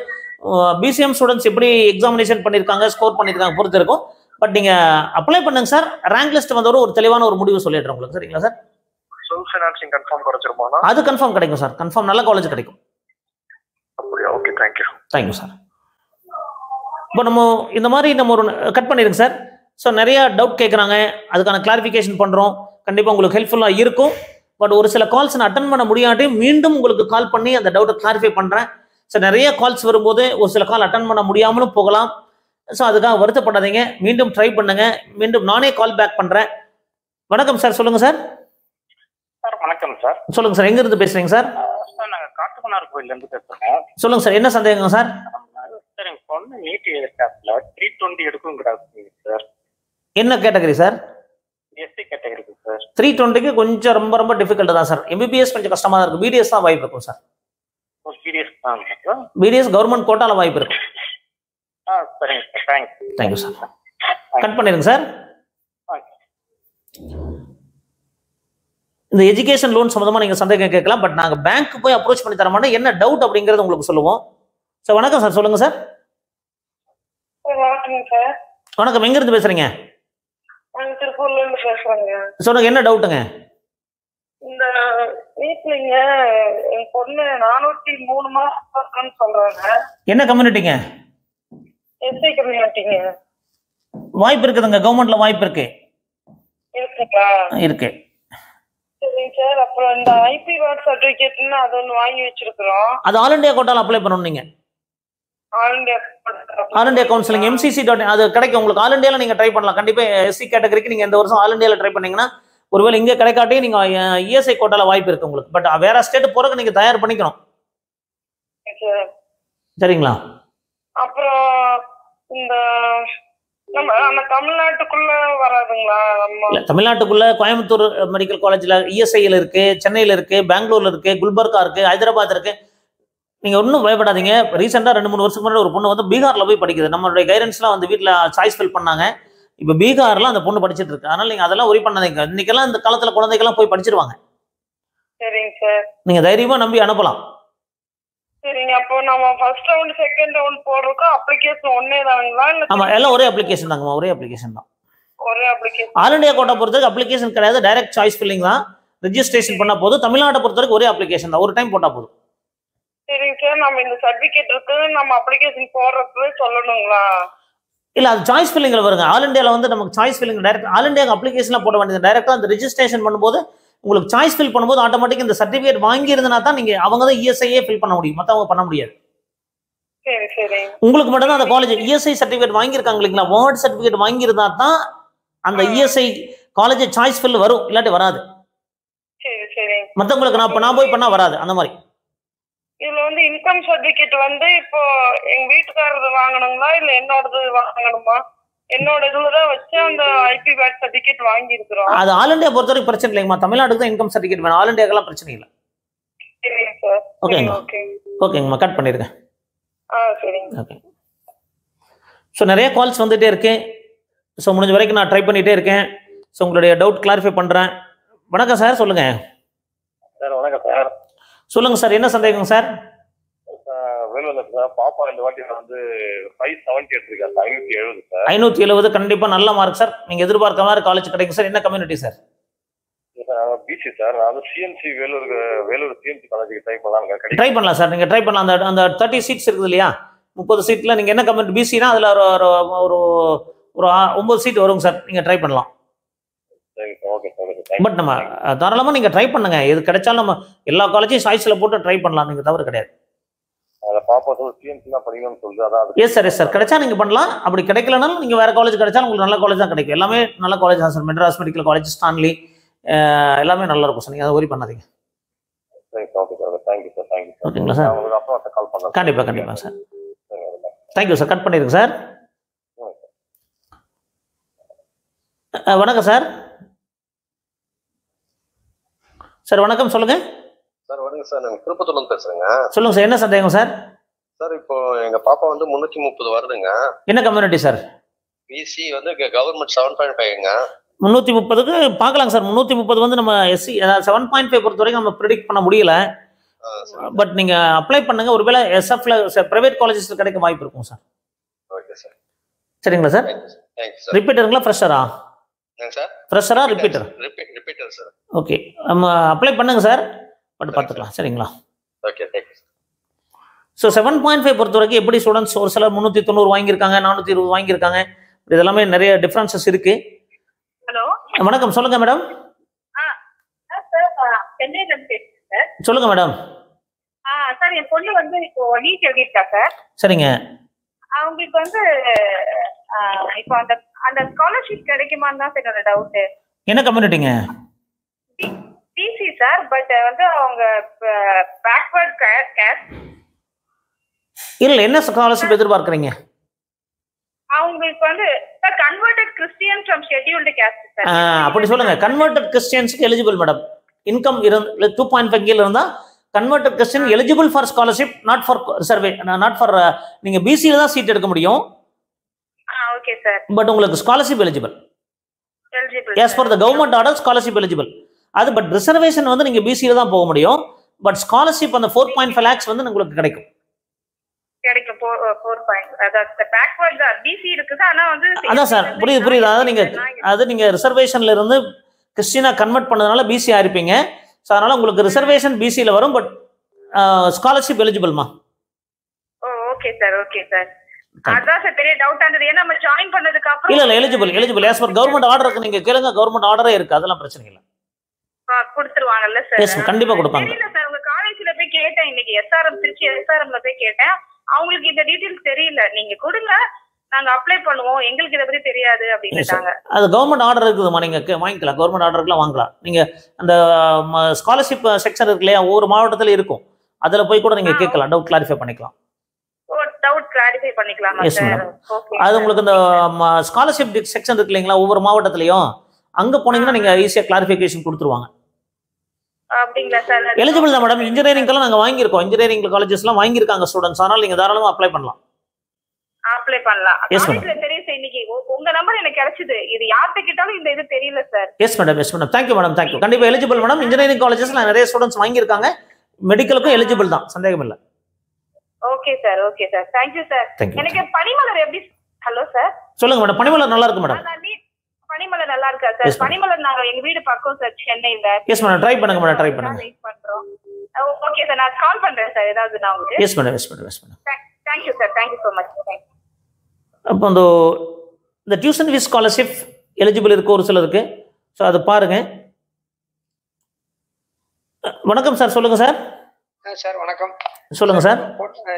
Speaker 1: பிசிஎம் ஸ்டூடெண்ட்ஸ் எப்படி எக்ஸாமினேஷன் பண்ணியிருக்காங்க, ஸ்கோர் பண்ணியிருக்காங்க பொறுத்து இருக்கும். பட் நீங்க அப்ளை பண்ணுங்க சார். ரேங்க் லிஸ்ட் வந்தவரை ஒரு தெளிவான ஒரு முடிவு சொல்லிடுறேன் உங்களுக்கு. சரிங்களா சார்?
Speaker 3: செல்ஃப் ஃபைனான்சிங் கன்ஃபார்ம் குறைச்சிருமாண்ணா?
Speaker 1: அது கன்ஃபார்ம் கிடைக்கும் சார். கன்ஃபார்ம் நல்ல காலேஜ் கிடைக்கும்.
Speaker 3: அப்படியா? Okay, thank you.
Speaker 1: Thank you sir. இப்போ நம்ம இந்த மாதிரி நம்ம ஒரு கட் பண்ணிடுங்க சார். ஸோ நிறைய டவுட் கேட்குறாங்க, அதுக்கான கிளாரிஃபிகேஷன் பண்ணுறோம். கண்டிப்பாக உங்களுக்கு ஹெல்ப்ஃபுல்லாக இருக்கும். பட் ஒரு சில கால்ஸ் நான் அட்டன் பண்ண முடியாட்டி மீண்டும் உங்களுக்கு கால் பண்ணி அந்த டவுட்டை கிளாரிஃபை பண்ணுறேன். ஸோ நிறைய கால்ஸ் வரும்போது ஒரு சில கால் அட்டன் பண்ண முடியாமலும் போகலாம். ஸோ அதுக்காக வருத்தப்படாதீங்க. மீண்டும் ட்ரை பண்ணுங்க. மீண்டும் நானே கால் பேக் பண்ணுறேன். வணக்கம் சார், சொல்லுங்கள் சார்.
Speaker 3: சார் வணக்கம் சார்.
Speaker 1: சொல்லுங்கள் சார், எங்கேருந்து பேசுகிறீங்க சார்?
Speaker 3: சார் நாங்கள் காட்டுமன்னார் கோயிலேருந்து பேசுகிறோம்.
Speaker 1: சொல்லுங்கள் சார், என்ன சந்தேகங்க சார்?
Speaker 3: சார் எங்கள் பொண்ணு நீட் எதிர்காப்பில் 320 எடுக்குங்கிறாங்க சார்.
Speaker 1: என்ன கேட்டகரி சார்?
Speaker 3: எஸ்சி கேட்டகரிக்கு சார்.
Speaker 1: 320க்கு கொஞ்சம் ரொம்ப ரொம்ப டிஃபிகல்ட் தான் சார். எம்பிபிஎஸ் கொஞ்சம் கஷ்டமாக தான் இருக்கும். பிடிஎஸ் தான் வாய்ப்பு இருக்கும் சார்.
Speaker 3: சீரியஸ் தான் சார்.
Speaker 1: பிடிஎஸ் கவர்மெண்ட் கோட்டால வாய்ப்பு இருக்கும்.
Speaker 3: சரிங்க sir, thank you.
Speaker 1: Thank you sir. Cut பண்ணிடுங்க சார். இந்த எஜுகேஷன் லோன் சம்மந்தமாக நீங்கள் சந்தேகம் கேட்கலாம். பட் நாங்கள் பேங்க்கு போய் அப்ரோச் பண்ணி தர மாட்டோம். என்ன டவுட் அப்படிங்கிறது உங்களுக்கு சொல்லுவோம். சார் வணக்கம் சார், சொல்லுங்கள் சார்.
Speaker 8: வணக்கம் சார்.
Speaker 1: வணக்கம், எங்கேருந்து பேசுகிறீங்க?
Speaker 8: திருப்பூர்லேருந்து பேசுகிறேங்க.
Speaker 1: சொல்லுங்கள், என்ன டவுட்டுங்க?
Speaker 8: இந்த வீட்லிங்க என் பொண்ணு 403 மார்க்னு சொல்கிறாங்க.
Speaker 1: என்ன கம்யூனிட்டிங்க?
Speaker 8: எஸ்ஐ கம்யூனிட்டிங்க.
Speaker 1: வாய்ப்பு இருக்குதுங்க, கவர்மெண்ட்ல வாய்ப்பு இருக்கு.
Speaker 8: இருக்குங்களா?
Speaker 1: இருக்கு.
Speaker 8: சரிங்க சார். அப்புறம் இந்த ஐபி வார்டு சர்டிஃபிகேட்னு அது ஒன்று வாங்கி வச்சிருக்கிறோம்.
Speaker 1: அது ஆல் இண்டியா கோட்டால அப்ளை பண்ணணும். நீங்கள் ஆல் இண்டியா கவுன்சிலிங் MCC. அது கிடைக்கும் உங்களுக்கு. ஆல் இண்டியாவில் நீங்கள் ட்ரை பண்ணலாம். கண்டிப்பாக எஸ்சி கேட்டகரிக்கு நீங்கள் இந்த வருஷம் ஆல் இண்டியாவில் ட்ரை பண்ணீங்கன்னா ஒருவேளை இங்கே கிடைக்காட்டி நீங்கள் இஎஸ்ஐ கோட்டால வாய்ப்பு இருக்கு உங்களுக்கு. பட் வேற ஸ்டேட் போறதுக்கு நீங்கள் தயார் பண்ணிக்கணும். சரிங்களா?
Speaker 8: அப்புறம் இந்த நம்ம தமிழ்நாட்டுக்குள்ள வராதுங்களா?
Speaker 1: இல்ல, தமிழ்நாட்டுக்குள்ள கோயம்புத்தூர் மெடிக்கல் காலேஜ்ல இஎஸ்ஐல இருக்கு, சென்னையில இருக்கு, பெங்களூர்ல இருக்கு, குல்பர்கா இருக்கு, ஹைதராபாத் இருக்கு. நீங்க ஒன்றும் பயப்படாதீங்க. ரீசெண்டா 2-3 வருஷத்துக்கு முன்னாடி ஒரு பொண்ணு வந்து பீகார்ல போய் படிக்குது. நம்மளுடைய கைடன்ஸ்லாம் வந்து வீட்டில் சாய்ஸ் ஃபில் பண்ணாங்க. இப்போ பீகார்ல அந்த பொண்ணு படிச்சுட்டு இருக்கு. அதனால நீங்க அதெல்லாம் ஒரி பண்ணாதீங்க. இன்னைக்கெல்லாம் இந்த காலத்துல குழந்தைகள்லாம் போய் படிச்சிருவாங்க.
Speaker 8: சரிங்க சார்.
Speaker 1: நீங்க தைரியமா நம்பி அனுப்பலாம்.
Speaker 8: சரிங்க. அப்போ நம்ம ஃபர்ஸ்ட் ரவுண்ட் செகண்ட் ரவுண்ட் போடுறோம். அப்ளிகேஷன் ஒன்னே தாங்களா?
Speaker 1: ஆமா, எல்லாம் ஒரே அப்ளிகேஷன் தாங்கம்மா. ஒரே அப்ளிகேஷன் தான்.
Speaker 8: ஒரே அப்ளிகேஷன்.
Speaker 1: ஆல் இண்டியா கோட்டா பொறுத்தவரைக்கும் அப்ளிகேஷன் கிடையாது. டைரக்ட் சாய்ஸ் ஃபில்லிங் தான். ரெஜிஸ்ட்ரேஷன் பண்ணா போதும். தமிழ்நாட்டை பொறுத்தவரைக்கும் ஒரே அப்ளிகேஷன் தான். ஒரு டைம் போட்டா போதும்.
Speaker 8: சரிங்க சார். நம்ம இந்த சர்டிபிகேட் இருக்கு, நம்ம அப்ளிகேஷன் போடுறதுக்கு சொல்லணுங்களா?
Speaker 1: இல்ல, அது சாய்ஸ் ஃபில்லிங்ல வருங்க. ஆல் இண்டியால வந்து நமக்கு choice filling direct all India அப்ளிகேஷன்ல போட வேண்டியது. டைரக்டா அந்த ரெஜிஸ்ட்ரேஷன் பண்ணும்போது உங்களுக்கு சாய்ஸ் ஃபில் பண்ணும்போது ஆட்டோமேட்டிக் இந்த சர்டிபிகேட் வாங்கி இருந்தா தான் நீங்க அவங்க தான் இஎஸ்ஐயே ஃபில் பண்ண முடியும். மத்தவங்க பண்ண முடியாது.
Speaker 8: சரி சரி.
Speaker 1: உங்களுக்கு மட்டும் தான் அந்த காலேஜ் இஎஸ்ஐ சர்டிபிகேட் வாங்கியிருக்காங்க இல்லைங்களா? வார்டு சர்டிபிகேட் வாங்கியிருந்தா தான் அந்த இஎஸ்ஐ காலேஜ் சாய்ஸ் ஃபில் வரும். இல்லாட்டி வராது.
Speaker 8: சரி சரி.
Speaker 1: மற்றவங்களுக்கு நான் போய் பண்ணா வராது. அந்த மாதிரி
Speaker 8: இதுல வந்து இன்கம் சர்டிபிகேட் வந்து இப்போ எங்க வீட்டுக்காரது வாங்கணுங்களா இல்ல என்னோடது வாங்கணுமா? என்னோட இதுலதான் வச்சு அந்த ஐபி பேட் சர்டிபிகேட் வாங்கி இருக்கிறோம்.
Speaker 1: அது ஆல் இண்டியா பொறுத்த வரைக்கும் பிரச்சனை இல்லைங்கம்மா. தமிழ்நாட்டுக்கு தான் இன்கம் சர்டிபிகேட் வேணும். ஆல் இண்டியாக்கெல்லாம் பிரச்சனை இல்லை.
Speaker 8: சரிங்க சார்.
Speaker 1: ஓகேங்கம்மா. ஓகேங்கம்மா, கட் பண்ணிடுங்க.
Speaker 8: சரிங்க.
Speaker 1: ஓகே. ஸோ நிறைய கால்ஸ் வந்துகிட்டே இருக்கு. ஸோ முடிஞ்ச வரைக்கும் நான் ட்ரை பண்ணிகிட்டே இருக்கேன். ஸோ உங்களுடைய டவுட் கிளாரிஃபை பண்ணுறேன். வணக்கம் சார், சொல்லுங்க
Speaker 4: சார். வணக்கம் சார்.
Speaker 1: சொல்லுங்க சார், என்ன சந்தேகம் சார்?
Speaker 4: வேலூர்ல சார் பாப்பா இந்த வாட்டி வந்து 570 எடுத்திருக்காரு. 570 சார்.
Speaker 1: 570 கண்டிப்பாக நல்ல மார்க் சார். நீங்கள் எதிர்பார்க்க மாதிரி காலேஜ் கிடைக்கும் சார். என்ன கம்யூனிட்டி சார்?
Speaker 4: BC sir. அது சிஎம்சி வேலூர் சிஎம்சி காலேஜுக்கு ட்ரை பண்ணலாம்.
Speaker 1: ட்ரை பண்ணலாம் சார். நீங்கள் ட்ரை பண்ணலாம். அந்த 30 சீட்ஸ் இருக்குது இல்லையா? 30 சீட்டில் நீங்கள் என்ன கம்யூனிட்டி பிசினா அதில் ஒரு 9 சீட் வருங்க சார். நீங்கள் ட்ரை பண்ணலாம். பட் நம்ம தாராளமாக நீங்கள் ட்ரை பண்ணுங்க. எது கிடைச்சாலும் நம்ம எல்லா காலேஜையும் சாய்ஸில் போட்டு ட்ரை பண்ணலாம். நீங்கள் தவறு கிடையாது. S sir, yes sir. கிடைச்சா நீங்கள் பண்ணலாம். அப்படி கிடைக்கலனாலும் நீங்கள் வேறு காலேஜ் கிடைச்சாலும் உங்களுக்கு நல்ல காலேஜ் தான் கிடைக்கும். எல்லாமே நல்ல காலேஜ் தான் sir. Madras medical college, Stanley எல்லாமே நல்லா இருக்கும் சார். நீங்கள் அதை ஒரி பண்ணாதீங்க. ஓகேங்களா சார்? கண்டிப்பாக கண்டிப்பாக சார். Thank you sir. கட் பண்ணிடுங்க சார். வணக்கம் சார். சார் வணக்கம், சொல்லுங்க
Speaker 4: சார். வணக்கம் சார். நாங்கள் திருப்பத்தூர்ல இருந்து பேசுறேங்க.
Speaker 1: சொல்லுங்க சார், என்ன சந்தேகம் சார்?
Speaker 4: சார் இப்போ எங்க பாப்பா வந்து 330 வருதுங்க.
Speaker 1: என்ன கம்யூனிட்டி சார்?
Speaker 9: பிசி வந்து கவர்மெண்ட் 7.5ங்க.
Speaker 1: 330க்கு பார்க்கலாங்க சார். 330 வந்து நம்ம எஸ்சி 7.5 பொறுத்த வரைக்கும் நம்ம ப்ரிடிக்ட் பண்ண முடியல. பட் நீங்க அப்ளை பண்ணுங்க. ஒருவேளை எஸ்எஃப்ல பிரைவேட் காலேஜஸ்ல கிடைக்க வாய்ப்பு இருக்கும் சார்.
Speaker 9: Okay sir.
Speaker 1: சரிங்களா சார்?
Speaker 9: Thank you sir.
Speaker 1: ரிப்பீட்டருங்களா ஃப்ரெஷரா?
Speaker 9: சார்
Speaker 1: ஃப்ரெஷரா ரிப்பீட்டர்?
Speaker 9: Repeater sir.
Speaker 1: ஓகே, நம்ம அப்ளை பண்ணுங்க சார். பட் பார்த்துக்கலாம். சரிங்களா?
Speaker 9: Okay, thank you.
Speaker 1: ஸோ 7.5 பொறுத்த வரைக்கும் எப்படி ஸ்டூடெண்ட்ஸ் ஒரு சிலர் 390 வாங்கியிருக்காங்க, 420 வாங்கியிருக்காங்க. இதெல்லாமே நிறைய டிஃப்ரென்சஸ் இருக்கு.
Speaker 8: ஹலோ,
Speaker 1: வணக்கம், சொல்லுங்க மேடம்.
Speaker 8: சென்னையில இருந்து பேசுறேன் சார்.
Speaker 1: சொல்லுங்க மேடம்.
Speaker 8: சார், என் பொண்ணு வந்து இப்போ நீட் எழுதிருக்கா சார்.
Speaker 1: சரிங்க.
Speaker 8: அவங்களுக்கு வந்து இப்போ அந்த அந்த ஸ்காலர்ஷிப் கிடைக்குமான்னு தான் சார் என்னோட டவுட்.
Speaker 1: என்ன கம்யூனிட்டிங்க?
Speaker 8: PC sir. பட் வந்து அவங்க பேக்வர்ட் கேஸ்ட்.
Speaker 1: இல்ல, என்ன ஸ்காலர்ஷிப் எதிர்பார்க்குறீங்க?
Speaker 8: அவங்களுக்கு வந்து converted Christian from scheduled caste sir.
Speaker 1: அப்படி சொல்லுங்க. கன்வெர்டட் கிறிஸ்டியன்ஸ்க்கு எலிஜிபிள் மேடம். இன்கம் 2.5 கீழ இருந்தா converted Christian eligible for scholarship, not for survey, not for. நீங்க பிசில தான் சீட் எடுக்க முடியும்.
Speaker 8: Okay sir.
Speaker 1: பட் உங்களுக்கு scholarship eligible. as per the government order scholarship eligible. அது பட் ரிசர்வேஷன் வந்து நீங்க பிசில தான் போக முடியும். பட் ஸ்காலர்ஷிப் அந்த 4.5 lakhs வந்து உங்களுக்கு கிடைக்கும்.
Speaker 8: 4.5. அதாவது பேக்வர்ட் பிசி இருக்குது. ஆனா வந்து
Speaker 1: அதான் சார், புரியுது. அதாவது நீங்க ரிசர்வேஷன்ல இருந்து கிறிஸ்டியனா கன்வெர்ட் பண்ணதுனால பிசி ஆயிருப்பீங்க. ஸோ அதனால உங்களுக்கு ரிசர்வேஷன் பிசியில் வரும். பட் ஸ்காலர்ஷிப் எலிஜிபிள்மா.
Speaker 8: Okay sir, okay sir. அதான் சார் பெரிய டவுட் ஆனது. ஏன்னா நம்ம ஜாயின் பண்ணதுக்கு அப்புறம்
Speaker 1: இல்ல எலிஜிபிள் as per கவர்மெண்ட் ஆர்டருக்கு நீங்க கேளுங்க. கவர்மெண்ட் ஆர்டரே இருக்கு, அதெல்லாம் பிரச்சனை இல்லை.
Speaker 8: கொடுத்துருவாங்கல்ல சார்?
Speaker 1: எஸ், கண்டிப்பா கொடுப்பாங்க.
Speaker 8: இல்ல சார், உங்க காலேஜ்ல போய் கேட்டேன் இன்னைக்கு. திருச்சி எஸ்ஆர்எம்ல போய் கேட்டேன். அவங்களுக்கு இந்த டீடைல்ஸ் தெரியல. நீங்க கொடுங்க, நாங்க அப்ளை பண்ணுவோம், எங்களுக்கு இதை பத்தி தெரியாது அப்படின்னுட்டாங்க.
Speaker 1: அது கவர்மெண்ட் ஆர்டர் இருக்குதுமா, நீங்க வாங்கிக்கலாம். கவர்மெண்ட் ஆர்டருக்குலாம் வாங்கலாம். நீங்க அந்த ஸ்காலர்ஷிப் செக்ஷன் இருக்கு இல்லையா, ஒவ்வொரு மாவட்டத்துல இருக்கும். அதுல போய் கூட நீங்க கேட்கலாம், டவுட் கிளாரிஃபை பண்ணிக்கலாம்.
Speaker 8: டவுட் கிளாரிஃபை பண்ணிக்கலாம் சார்.
Speaker 1: அது உங்களுக்கு இந்த ஸ்காலர்ஷிப் செக்ஷன் இருக்கு இல்லைங்களா, ஒவ்வொரு மாவட்டத்திலையும் அங்க போனீங்கன்னா நீங்க ஈஸியா கிளாரிஃபிகேஷன் கொடுத்துருவாங்க.
Speaker 8: அப்படிங்களா சார்?
Speaker 1: எலிஜிபிள் தான் மேடம். இன்ஜினியரிங்லாம் நாங்க வாங்கியிருக்கோம். இன்ஜினியரிங் காலேஜஸ்லாம் வாங்கியிருக்காங்க ஸ்டூடெண்ட்ஸ். அதனால நீங்க தாராளமா அப்ளை பண்ணலாம்.
Speaker 8: அப்ளை பண்ணலாம். காலேஜ்ல தெரியும் சார். இன்னைக்கு உங்க நம்பர் எனக்கு கிடைச்சது. இது யார்கிட்ட கேட்டாலும் இந்த இது தெரியல sir.
Speaker 1: Yes madam. Thank you madam, thank you. கண்டிப்பா எலிஜிபிள் மேடம். இன்ஜினியரிங் காலேஜஸ்ல நிறைய ஸ்டூடெண்ட்ஸ் வாங்கியிருக்காங்க. மெடிக்கலுக்கும் எலிஜிபிள் தான், சந்தேகம் இல்லை.
Speaker 8: Okay sir, okay sir. Thank you sir. எனக்கு பனிமலர் எப்படி? ஹலோ சார்,
Speaker 1: சொல்லுங்க மேடம். பனிமலர் நல்லா இருக்கு மேடம்.
Speaker 8: பனிமலர் நல்லா இருக்கா சார்? பனிமலர் நாங்க எங்க வீடு பக்கம் சார், சென்னையில.
Speaker 1: எஸ் மேடம், ட்ரை பண்ணுங்க மேடம், ட்ரை பண்ணுங்க.
Speaker 8: வெயிட் பண்றோம். ஓகே சார், நான் கால் பண்றேன் சார் ஏதாவது நான் உங்களுக்கு.
Speaker 1: Yes madam.
Speaker 8: Thank you sir, thank you so much.
Speaker 1: அப்போ இந்த டியூஷன் ஃபீஸ் ஸ்காலர்ஷிப் எலிஜிபிள் இருக்கு ஒரு சிலருக்கு. ஸோ அது பாருங்க. வணக்கம் சார், சொல்லுங்க சார்.
Speaker 2: சார் வணக்கம்.
Speaker 1: சொல்லுங்க சார்.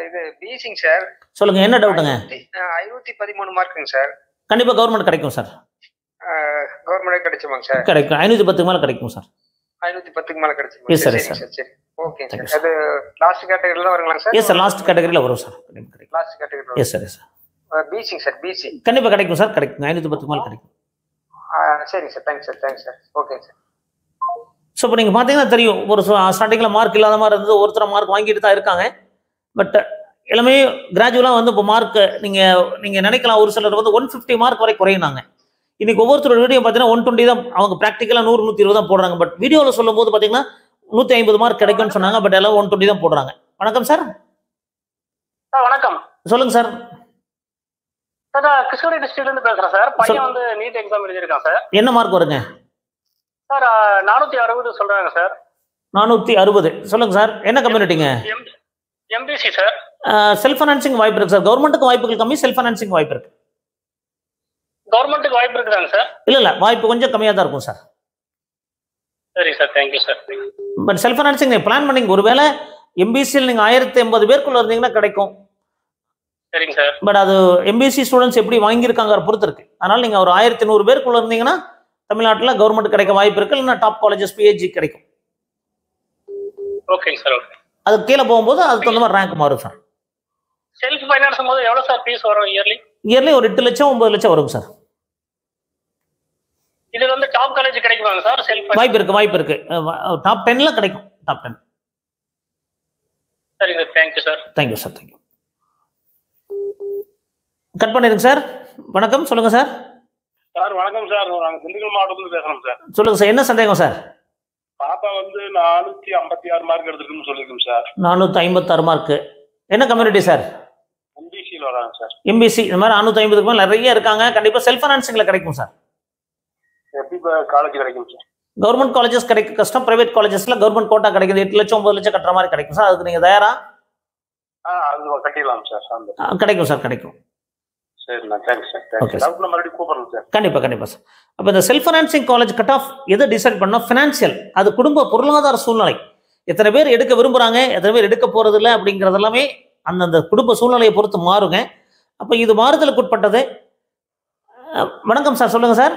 Speaker 2: இது பிசிங் சார்.
Speaker 1: சொல்லுங்க, என்ன டவுட்டுங்க?
Speaker 2: 513 மார்க்குங்க சார்.
Speaker 1: கண்டிப்பா கவர்மெண்ட் கிடைக்கும் சார்.
Speaker 2: கவர்மெண்ட் கிடைச்சுமாங்க சார்?
Speaker 1: கிடைக்கும். 510 மேல கிடைக்கும் சார்.
Speaker 2: 510 மேல கிடைச்சுமா?
Speaker 1: Yes sir.
Speaker 2: சரி, ஓகே சார். அது லாஸ்ட் கேட்டகரியில வருங்களா சார்?
Speaker 1: எஸ் சார், லாஸ்ட் கேட்டகரியில வரும் sir.
Speaker 2: Last category.
Speaker 1: Yes sir.
Speaker 2: பிசிங் சார், பிசி
Speaker 1: கண்டிப்பா கிடைக்கும் சார். கிடைக்கும். 510 மேல கிடைக்கும்.
Speaker 2: சரிங்க sir. Thanks sir. Okay sir.
Speaker 1: So இப்போ நீங்கள் பார்த்தீங்கன்னா தெரியும், ஒரு ஸ்டார்டிங்கில் மார்க் இல்லாத மாதிரி இருந்தது. ஒருத்தர் மார்க் வாங்கிட்டு தான் இருக்காங்க. பட் எல்லாமே கிராஜுவலாக வந்து இப்போ மார்க் நீங்கள் நினைக்கலாம், ஒரு சிலர் வந்து 150 மார்க் வரை குறையினாங்க. இன்னைக்கு ஒவ்வொருத்தரோட வீடியோ பார்த்தீங்கன்னா 120 தான். அவங்க ப்ராக்டிக்கலாக 100, 120 தான் போடுறாங்க. பட் வீடியோவில் சொல்லும் போது பார்த்தீங்கன்னா 150 மார்க் கிடைக்கும்னு சொன்னாங்க. பட் எல்லாம் 120 தான் போடுறாங்க. வணக்கம் சார்.
Speaker 3: வணக்கம்,
Speaker 1: சொல்லுங்க சார்.
Speaker 3: சார் கிருஷ்ணகிரி டிஸ்ட்ரிக்ட்ல இருந்து பேசுறேன் சார். பையன் வந்து நீட் எக்ஸாம் எழுதியிருக்கான் சார்.
Speaker 1: என்ன மார்க் வருங்க
Speaker 3: சார்? 460 சொல்றாங்க சார்.
Speaker 1: 460. சொல்லுங்க சார், என்ன கம்யூனிட்டிங்க?
Speaker 3: MBC sir.
Speaker 1: செல்ஃப் ஃபைனான்சிங் வாய்ப்பு இருக்கு சார். கவர்மெண்ட்டுக்கு வாய்ப்புகள் கம்மி, செல்ஃப் ஃபைனான்சிங் வாய்ப்பு இருக்கு.
Speaker 3: கவர்மெண்ட்டுக்கு வாய்ப்பு இருக்குதாங்க சார்?
Speaker 1: இல்ல, வாய்ப்பு கொஞ்சம் கம்மியாக தான் இருக்கும் சார்.
Speaker 3: சரி sir, thank you sir.
Speaker 1: But self financing நீங்கள் பிளான் பண்ணீங்க. ஒருவேளை எம்பிசியில் நீங்கள் 1080 பேருக்குள்ள இருந்தீங்கன்னா கிடைக்கும்.
Speaker 3: சரிங்க சார்.
Speaker 1: பட் அது எம்பிசி ஸ்டூடெண்ட்ஸ் எப்படி வாங்கியிருக்காங்க பொறுத்து இருக்கு. அதனால நீங்கள் ஒரு 1100 பேருக்குள்ள இருந்தீங்கன்னா தமிழ்நாட்டில் கவர்மெண்ட் கிடைக்க வாய்ப்பு இருக்கு. இல்லைன்னா டாப் காலேஜஸ் பிஹெச்சி கிடைக்கும்.
Speaker 3: ஓகேங்க சார். ஓகே.
Speaker 1: அதுக்கு கீழே போகும்போது அதுக்கு தகுந்த மாதிரி ரேங்க் மாறும் சார்.
Speaker 3: செல்ஃப் ஃபைனான்ஸ் போது எவ்வளோ சார் ஃபீஸ் வரும் இயர்லி?
Speaker 1: ஒரு 8 லட்சம் 9 லட்சம் வரும் சார்.
Speaker 3: இது வந்து டாப் காலேஜ் கிடைக்குமாங்க சார்? செல்ஃப்
Speaker 1: வாய்ப்பு இருக்கு. டாப் 10ல கிடைக்கும். டாப் 10.
Speaker 3: சரிங்க, thank you sir.
Speaker 1: Thank you sir. Cut பண்ணிடுங்க சார். வணக்கம், சொல்லுங்க சார்.
Speaker 4: சார் வணக்கம் சார், நாங்கள் திண்டுக்கல் மாவட்டத்துல பேசுறோம் சார்.
Speaker 1: சொல்லுங்க சார், என்ன சந்தேகம் சார்?
Speaker 4: பாப்பா வந்து 456 மார்க் எடுத்துருக்குன்னு சொல்லியிருக்கோம் சார்.
Speaker 1: 456 மார்க்கு. என்ன கம்யூனிட்டி சார்?
Speaker 4: எம்பிசியில் வராங்க சார்.
Speaker 1: எம்பிசி. இந்த மாதிரி 450க்கு மேலே நிறைய இருக்காங்க. கண்டிப்பாக செல்ஃப் ஃபைனான்சிங்கில் கிடைக்கும் சார்.
Speaker 4: எப்படி காலேஜ் கிடைக்கும் சார்?
Speaker 1: கவர்மெண்ட் காலேஜஸ் கிடைக்க கஷ்டம். பிரைவேட் காலேஜஸ்ல கவர்மெண்ட் கோட்டா கிடைக்குது. 8 லட்சம் 9 லட்சம் கட்டுற மாதிரி கிடைக்கும் சார். அதுக்கு நீங்கள் தயாரா?
Speaker 4: அது கட்டிடலாம் சார்.
Speaker 1: கிடைக்கும் சார், கிடைக்கும்.
Speaker 4: சரிண்ணா, தேங்க்ஸ் சார். தேங்க்ஸ். மறுபடியும் கூப்பிடுறேன் சார்.
Speaker 1: கண்டிப்பாக சார். அப்போ இந்த self financing college cut of எதை டிசைட் பண்ணோம்? ஃபினான்ஷியல், அது குடும்ப பொருளாதார சூழ்நிலை. எத்தனை பேர் எடுக்க விரும்புகிறாங்க, எத்தனை பேர் எடுக்க போகிறது இல்லை அப்படிங்கிறது எல்லாமே அந்தந்த குடும்ப சூழ்நிலையை பொறுத்து மாறுங்க. அப்போ இது மாறுதலுக்கு உட்பட்டது. வணக்கம் சார், சொல்லுங்கள் சார்.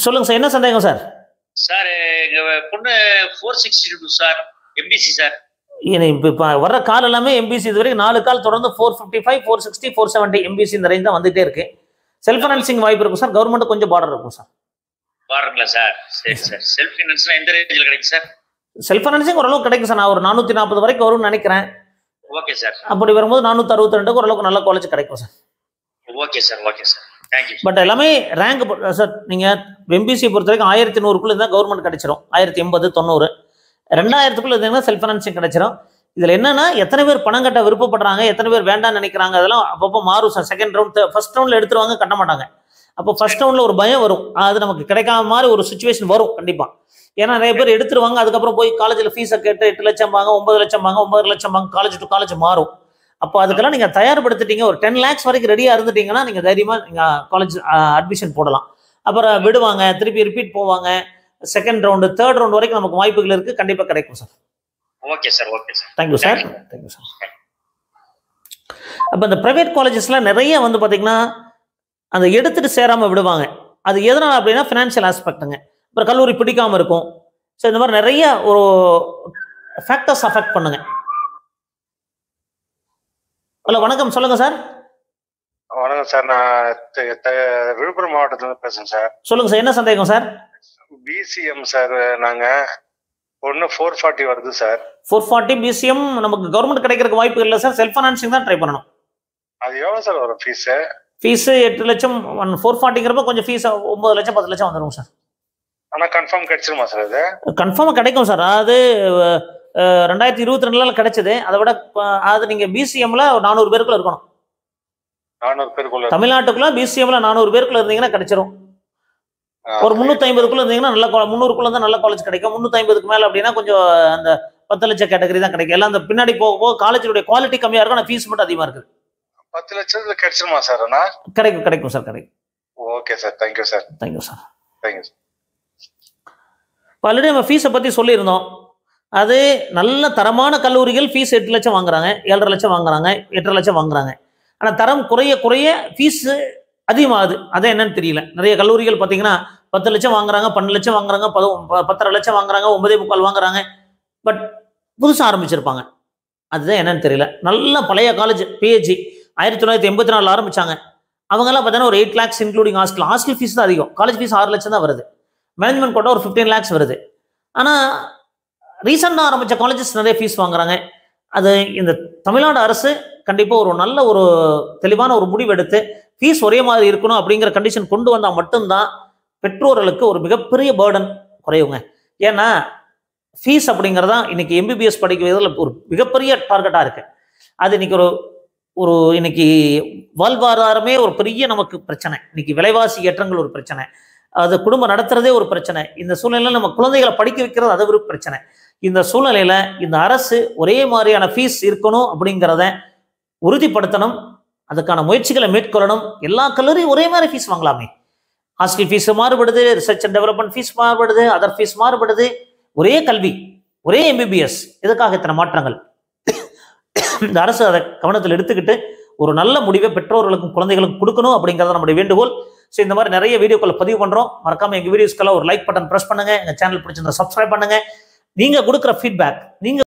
Speaker 1: சொல்லுங்கள் சார், என்ன சந்தேகம் சார்?
Speaker 10: சார் எங்கள் பொண்ணு 462 சார், எம்பிசி சார்.
Speaker 1: இப்போ வர்ற கால் எல்லாமே எம்பிசி. இது வரைக்கும் 4 கால் தொடர்ந்து 455, 460, 470 எம்பிசி இந்த ரேஞ்ச் தான் வந்துகிட்டே இருக்கு. செல்ஃப் ஃபைனான்சிங் வாய்ப்பு இருக்கும் சார். கவர்மெண்ட் கொஞ்சம் பார்டர் இருக்கும் சார்.
Speaker 10: பாருங்களா சார்? சரி சார். செல்ஃப் ஃபைனான்ஸ்லாம் எந்த ரேஞ்சில் கிடைக்கும் சார்?
Speaker 1: செல்ஃப் ஃபைனான்சிங் ஓரளவுக்கு கிடைக்கும் சார். நான் ஒரு 440 வரைக்கும் வரும்னு நினைக்கிறேன்.
Speaker 10: Okay sir.
Speaker 1: அப்படி வரும்போது 462 ஓரளவுக்கு நல்ல காலேஜ் கிடைக்கும் sir.
Speaker 10: Okay sir, okay sir, thank you.
Speaker 1: But எல்லாமே ரேங்க் சார். நீங்கள் எம்பிசி பொறுத்த வரைக்கும் 1100க்குள்ள இருந்தால் கவர்மெண்ட் கிடைச்சிடும். 1080, 90, 2000க்குள்ள இருந்தீங்கன்னா செல்ஃப் ஃபைனான்சிங் கிடைச்சிடும். இதில் என்னன்னா எத்தனை பேர் பணம் கட்ட விருப்பப்படுறாங்க, எத்தனை பேர் வேண்டாம்னு நினைக்கிறாங்க, அதெல்லாம் அப்பப்போ மாறும் சார். செகண்ட் ரவுண்ட், ஃபர்ஸ்ட் ரவுண்டில் எடுத்துருவாங்க, கட்ட மாட்டாங்க. அப்போ ஃபர்ஸ்ட் ரவுண்டில் ஒரு பயம் வரும். அது நமக்கு கிடைக்காத மாதிரி ஒரு சுச்சுவேஷன் வரும் கண்டிப்பாக. ஏன்னா நிறைய பேர் எடுத்துருவாங்க, அதுக்கப்புறம் போய் காலேஜில் ஃபீஸை கேட்டு 8 லட்சம் வாங்க, 9 லட்சம் வாங்க, 9 லட்சம் வாங்க, காலேஜ் டு காலேஜ் மாறும். அப்போ அதுக்கெல்லாம் நீங்கள் தயார்படுத்திட்டீங்க, ஒரு 10 lakhs வரைக்கும் ரெடியாக இருந்துட்டீங்கன்னா நீங்கள் தைரியமாக நீங்கள் காலேஜ் அட்மிஷன் போடலாம். அப்புறம் விடுவாங்க, திருப்பி ரிப்பீட் போவாங்க. செகண்ட் ரவுண்டு, தேர்ட் ரவுண்ட் வரைக்கும் நமக்கு வாய்ப்புகள் இருக்குது. கண்டிப்பாக கிடைக்கும் sir.
Speaker 10: Okay sir, okay sir.
Speaker 1: Thank you sir, thank you sir. அப்போ இந்த ப்ரைவேட் காலேஜஸ்லாம் நிறைய வந்து பார்த்தீங்கன்னா அந்த எடுத்துட்டு சேராமல் விடுவாங்க. அது எதனால் அப்படின்னா ஃபினான்ஷியல் ஆஸ்பெக்ட்டுங்க. அப்புறம் கல்லூரி பிடிக்காமல் இருக்கும். ஸோ இந்த மாதிரி நிறைய ஒரு ஃபேக்டர்ஸ் அஃபெக்ட் பண்ணுங்க. ஹலோ, வணக்கம், சொல்லுங்க சார்.
Speaker 4: வணக்கம் சார், நான் விழுப்புரம் மாவட்டத்துலேருந்து பேசுகிறேன் சார்.
Speaker 1: சொல்லுங்க சார், என்ன சந்தேகம் சார்?
Speaker 4: பிசிஎம் சார், நாங்கள் ஒன்று 440 வருது சார்.
Speaker 1: 440 பிசிஎம் நமக்கு கவர்மெண்ட் கிடைக்கிறதுக்கு வாய்ப்பு இல்லை சார். செல்ஃப் ஃபைனான்சிங் தான் ட்ரை பண்ணணும்.
Speaker 4: அது எவ்வளோ சார் வரும் ஃபீஸு?
Speaker 1: ஃபீஸு 8 லட்சம். 440ங்கிறப்ப கொஞ்சம் ஃபீஸ் 9 லட்சம் 10 லட்சம் வந்துடும் சார்.
Speaker 4: ஆனால் கன்ஃபார்ம் கிடைச்சிருமா சார்? அது
Speaker 1: கன்ஃபார்மாக கிடைக்கும் சார். அது 2022 கிடைச்சது. அதை விட அது நீங்கள் பிசிஎம்ல 400 பேருக்குள்ள இருக்கணும்.
Speaker 4: 400 பேருக்குள்ள
Speaker 1: தமிழ்நாட்டுக்குள்ள பிசிஎம்ல 400 பேருக்குள்ள இருந்தீங்கன்னா கிடைச்சிரும். ஒரு 350க்குள்ள இருந்தீங்கன்னா நல்ல 300க்குள்ள தான் நல்ல காலேஜ் கிடைக்கும். 350க்கு மேலே அப்படின்னா கொஞ்சம் அந்த 10 லட்சம் கேட்டகரி தான் கிடைக்கும். எல்லாம் அந்த பின்னாடி போக போக காலேஜுடைய குவாலிட்டி கம்மியாக இருக்கும், ஆனால் ஃபீஸ் மட்டும் அதிகமாக இருக்குது.
Speaker 4: 10 லட்சத்துல கிடைச்சிருமா சார்?
Speaker 1: கிடைக்கும் சார், கிடைக்கும்.
Speaker 4: Okay sir, thank you sir.
Speaker 1: Thank you sir,
Speaker 4: thank you sir.
Speaker 1: இப்போ ஆல்ரெடி நம்ம ஃபீஸை பற்றி சொல்லியிருந்தோம். அது நல்ல தரமான கல்லூரிகள் ஃபீஸ் 8 லட்சம் வாங்குறாங்க, 7.5 லட்சம் வாங்குறாங்க, 8.5 லட்சம் வாங்குறாங்க. ஆனால் தரம் குறைய குறைய ஃபீஸு அதிகமாகுது. அதான் என்னன்னு தெரியல. நிறைய கல்லூரிகள் பார்த்தீங்கன்னா 10 லட்சம் வாங்குறாங்க, 12 லட்சம் வாங்குறாங்க, 10.5 லட்சம் வாங்குறாங்க, 9.25 வாங்குறாங்க. பட் புதுசாக ஆரம்பிச்சிருப்பாங்க. அதுதான் என்னன்னு தெரியல. நல்ல பழைய காலேஜ் பிஹெச்சி 1984 ஆரம்பிச்சாங்க. அவங்கெல்லாம் பார்த்தீங்கன்னா ஒரு 8 lakhs including hostel. Hostel fees தான் அதிகம். காலேஜ் ஃபீஸ் 6 லட்சம் தான் வருது. மேனேஜ்மெண்ட் கோட்டா ஒரு 15 lakhs வருது. ஆனால் ரீசெண்டாக ஆரம்பித்த காலேஜஸ் நிறைய ஃபீஸ் வாங்குறாங்க. அது இந்த தமிழ்நாடு அரசு கண்டிப்பாக ஒரு நல்ல ஒரு தெளிவான ஒரு முடிவு எடுத்து ஃபீஸ் ஒரே மாதிரி இருக்கணும் அப்படிங்கிற கண்டிஷன் கொண்டு வந்தால் மட்டும்தான் பெற்றோர்களுக்கு ஒரு மிகப்பெரிய பேர்டன் குறையுங்க. ஏன்னா ஃபீஸ் அப்படிங்கிறதா இன்னைக்கு எம்பிபிஎஸ் படிக்கிறதுல ஒரு மிகப்பெரிய டார்கெட்டாக இருக்குது. அது இன்னைக்கு ஒரு இன்னைக்கு வாழ்வாதாரமே ஒரு பெரிய நமக்கு பிரச்சனை. இன்னைக்கு விலைவாசி ஏற்றங்கள் ஒரு பிரச்சனை. அது குடும்பம் நடத்துறதே ஒரு பிரச்சனை. இந்த சூழ்நிலையில் நம்ம குழந்தைகளை படிக்க வைக்கிறது அது ஒரு பிரச்சனை. இந்த சூழ்நிலையில் இந்த அரசு ஒரே மாதிரியான ஃபீஸ் இருக்கணும் அப்படிங்கிறத உறுதிப்படுத்தணும். அதுக்கான முயற்சிகளை மேற்கொள்ளணும். எல்லா கல்லூரியும் ஒரே மாதிரி ஃபீஸ் வாங்கலாமே. ஹாஸ்டல் ஃபீஸ் மாறுபடுது, ரிசர்ச் அண்ட் டெவலப்மெண்ட் ஃபீஸ் மாறுபடுது, அதர் ஃபீஸ் மாறுபடுது. ஒரே கல்வி, ஒரே எம்பிபிஎஸ். எதுக்காக இத்தனை மாற்றங்கள்? இந்த அரசு அதை கவனத்தில் எடுத்துக்கிட்டு ஒரு நல்ல முடிவை பெற்றோர்களுக்கும் குழந்தைகளுக்கும் கொடுக்கணும் அப்படிங்கிறத நம்முடைய வேண்டுகோள். ஸோ இந்த மாதிரி நிறைய வீடியோக்களை பதிவு பண்ணுறோம். மறக்காம எங்கள் வீடியோஸ்க்கெல்லாம் ஒரு லைக் பட்டன் ப்ரெஸ் பண்ணுங்க. எங்கள் சேனல் பிடிச்சிருந்தா சப்ஸ்கிரைப் பண்ணுங்க. நீங்கள் கொடுக்குற ஃபீட்பேக், நீங்கள்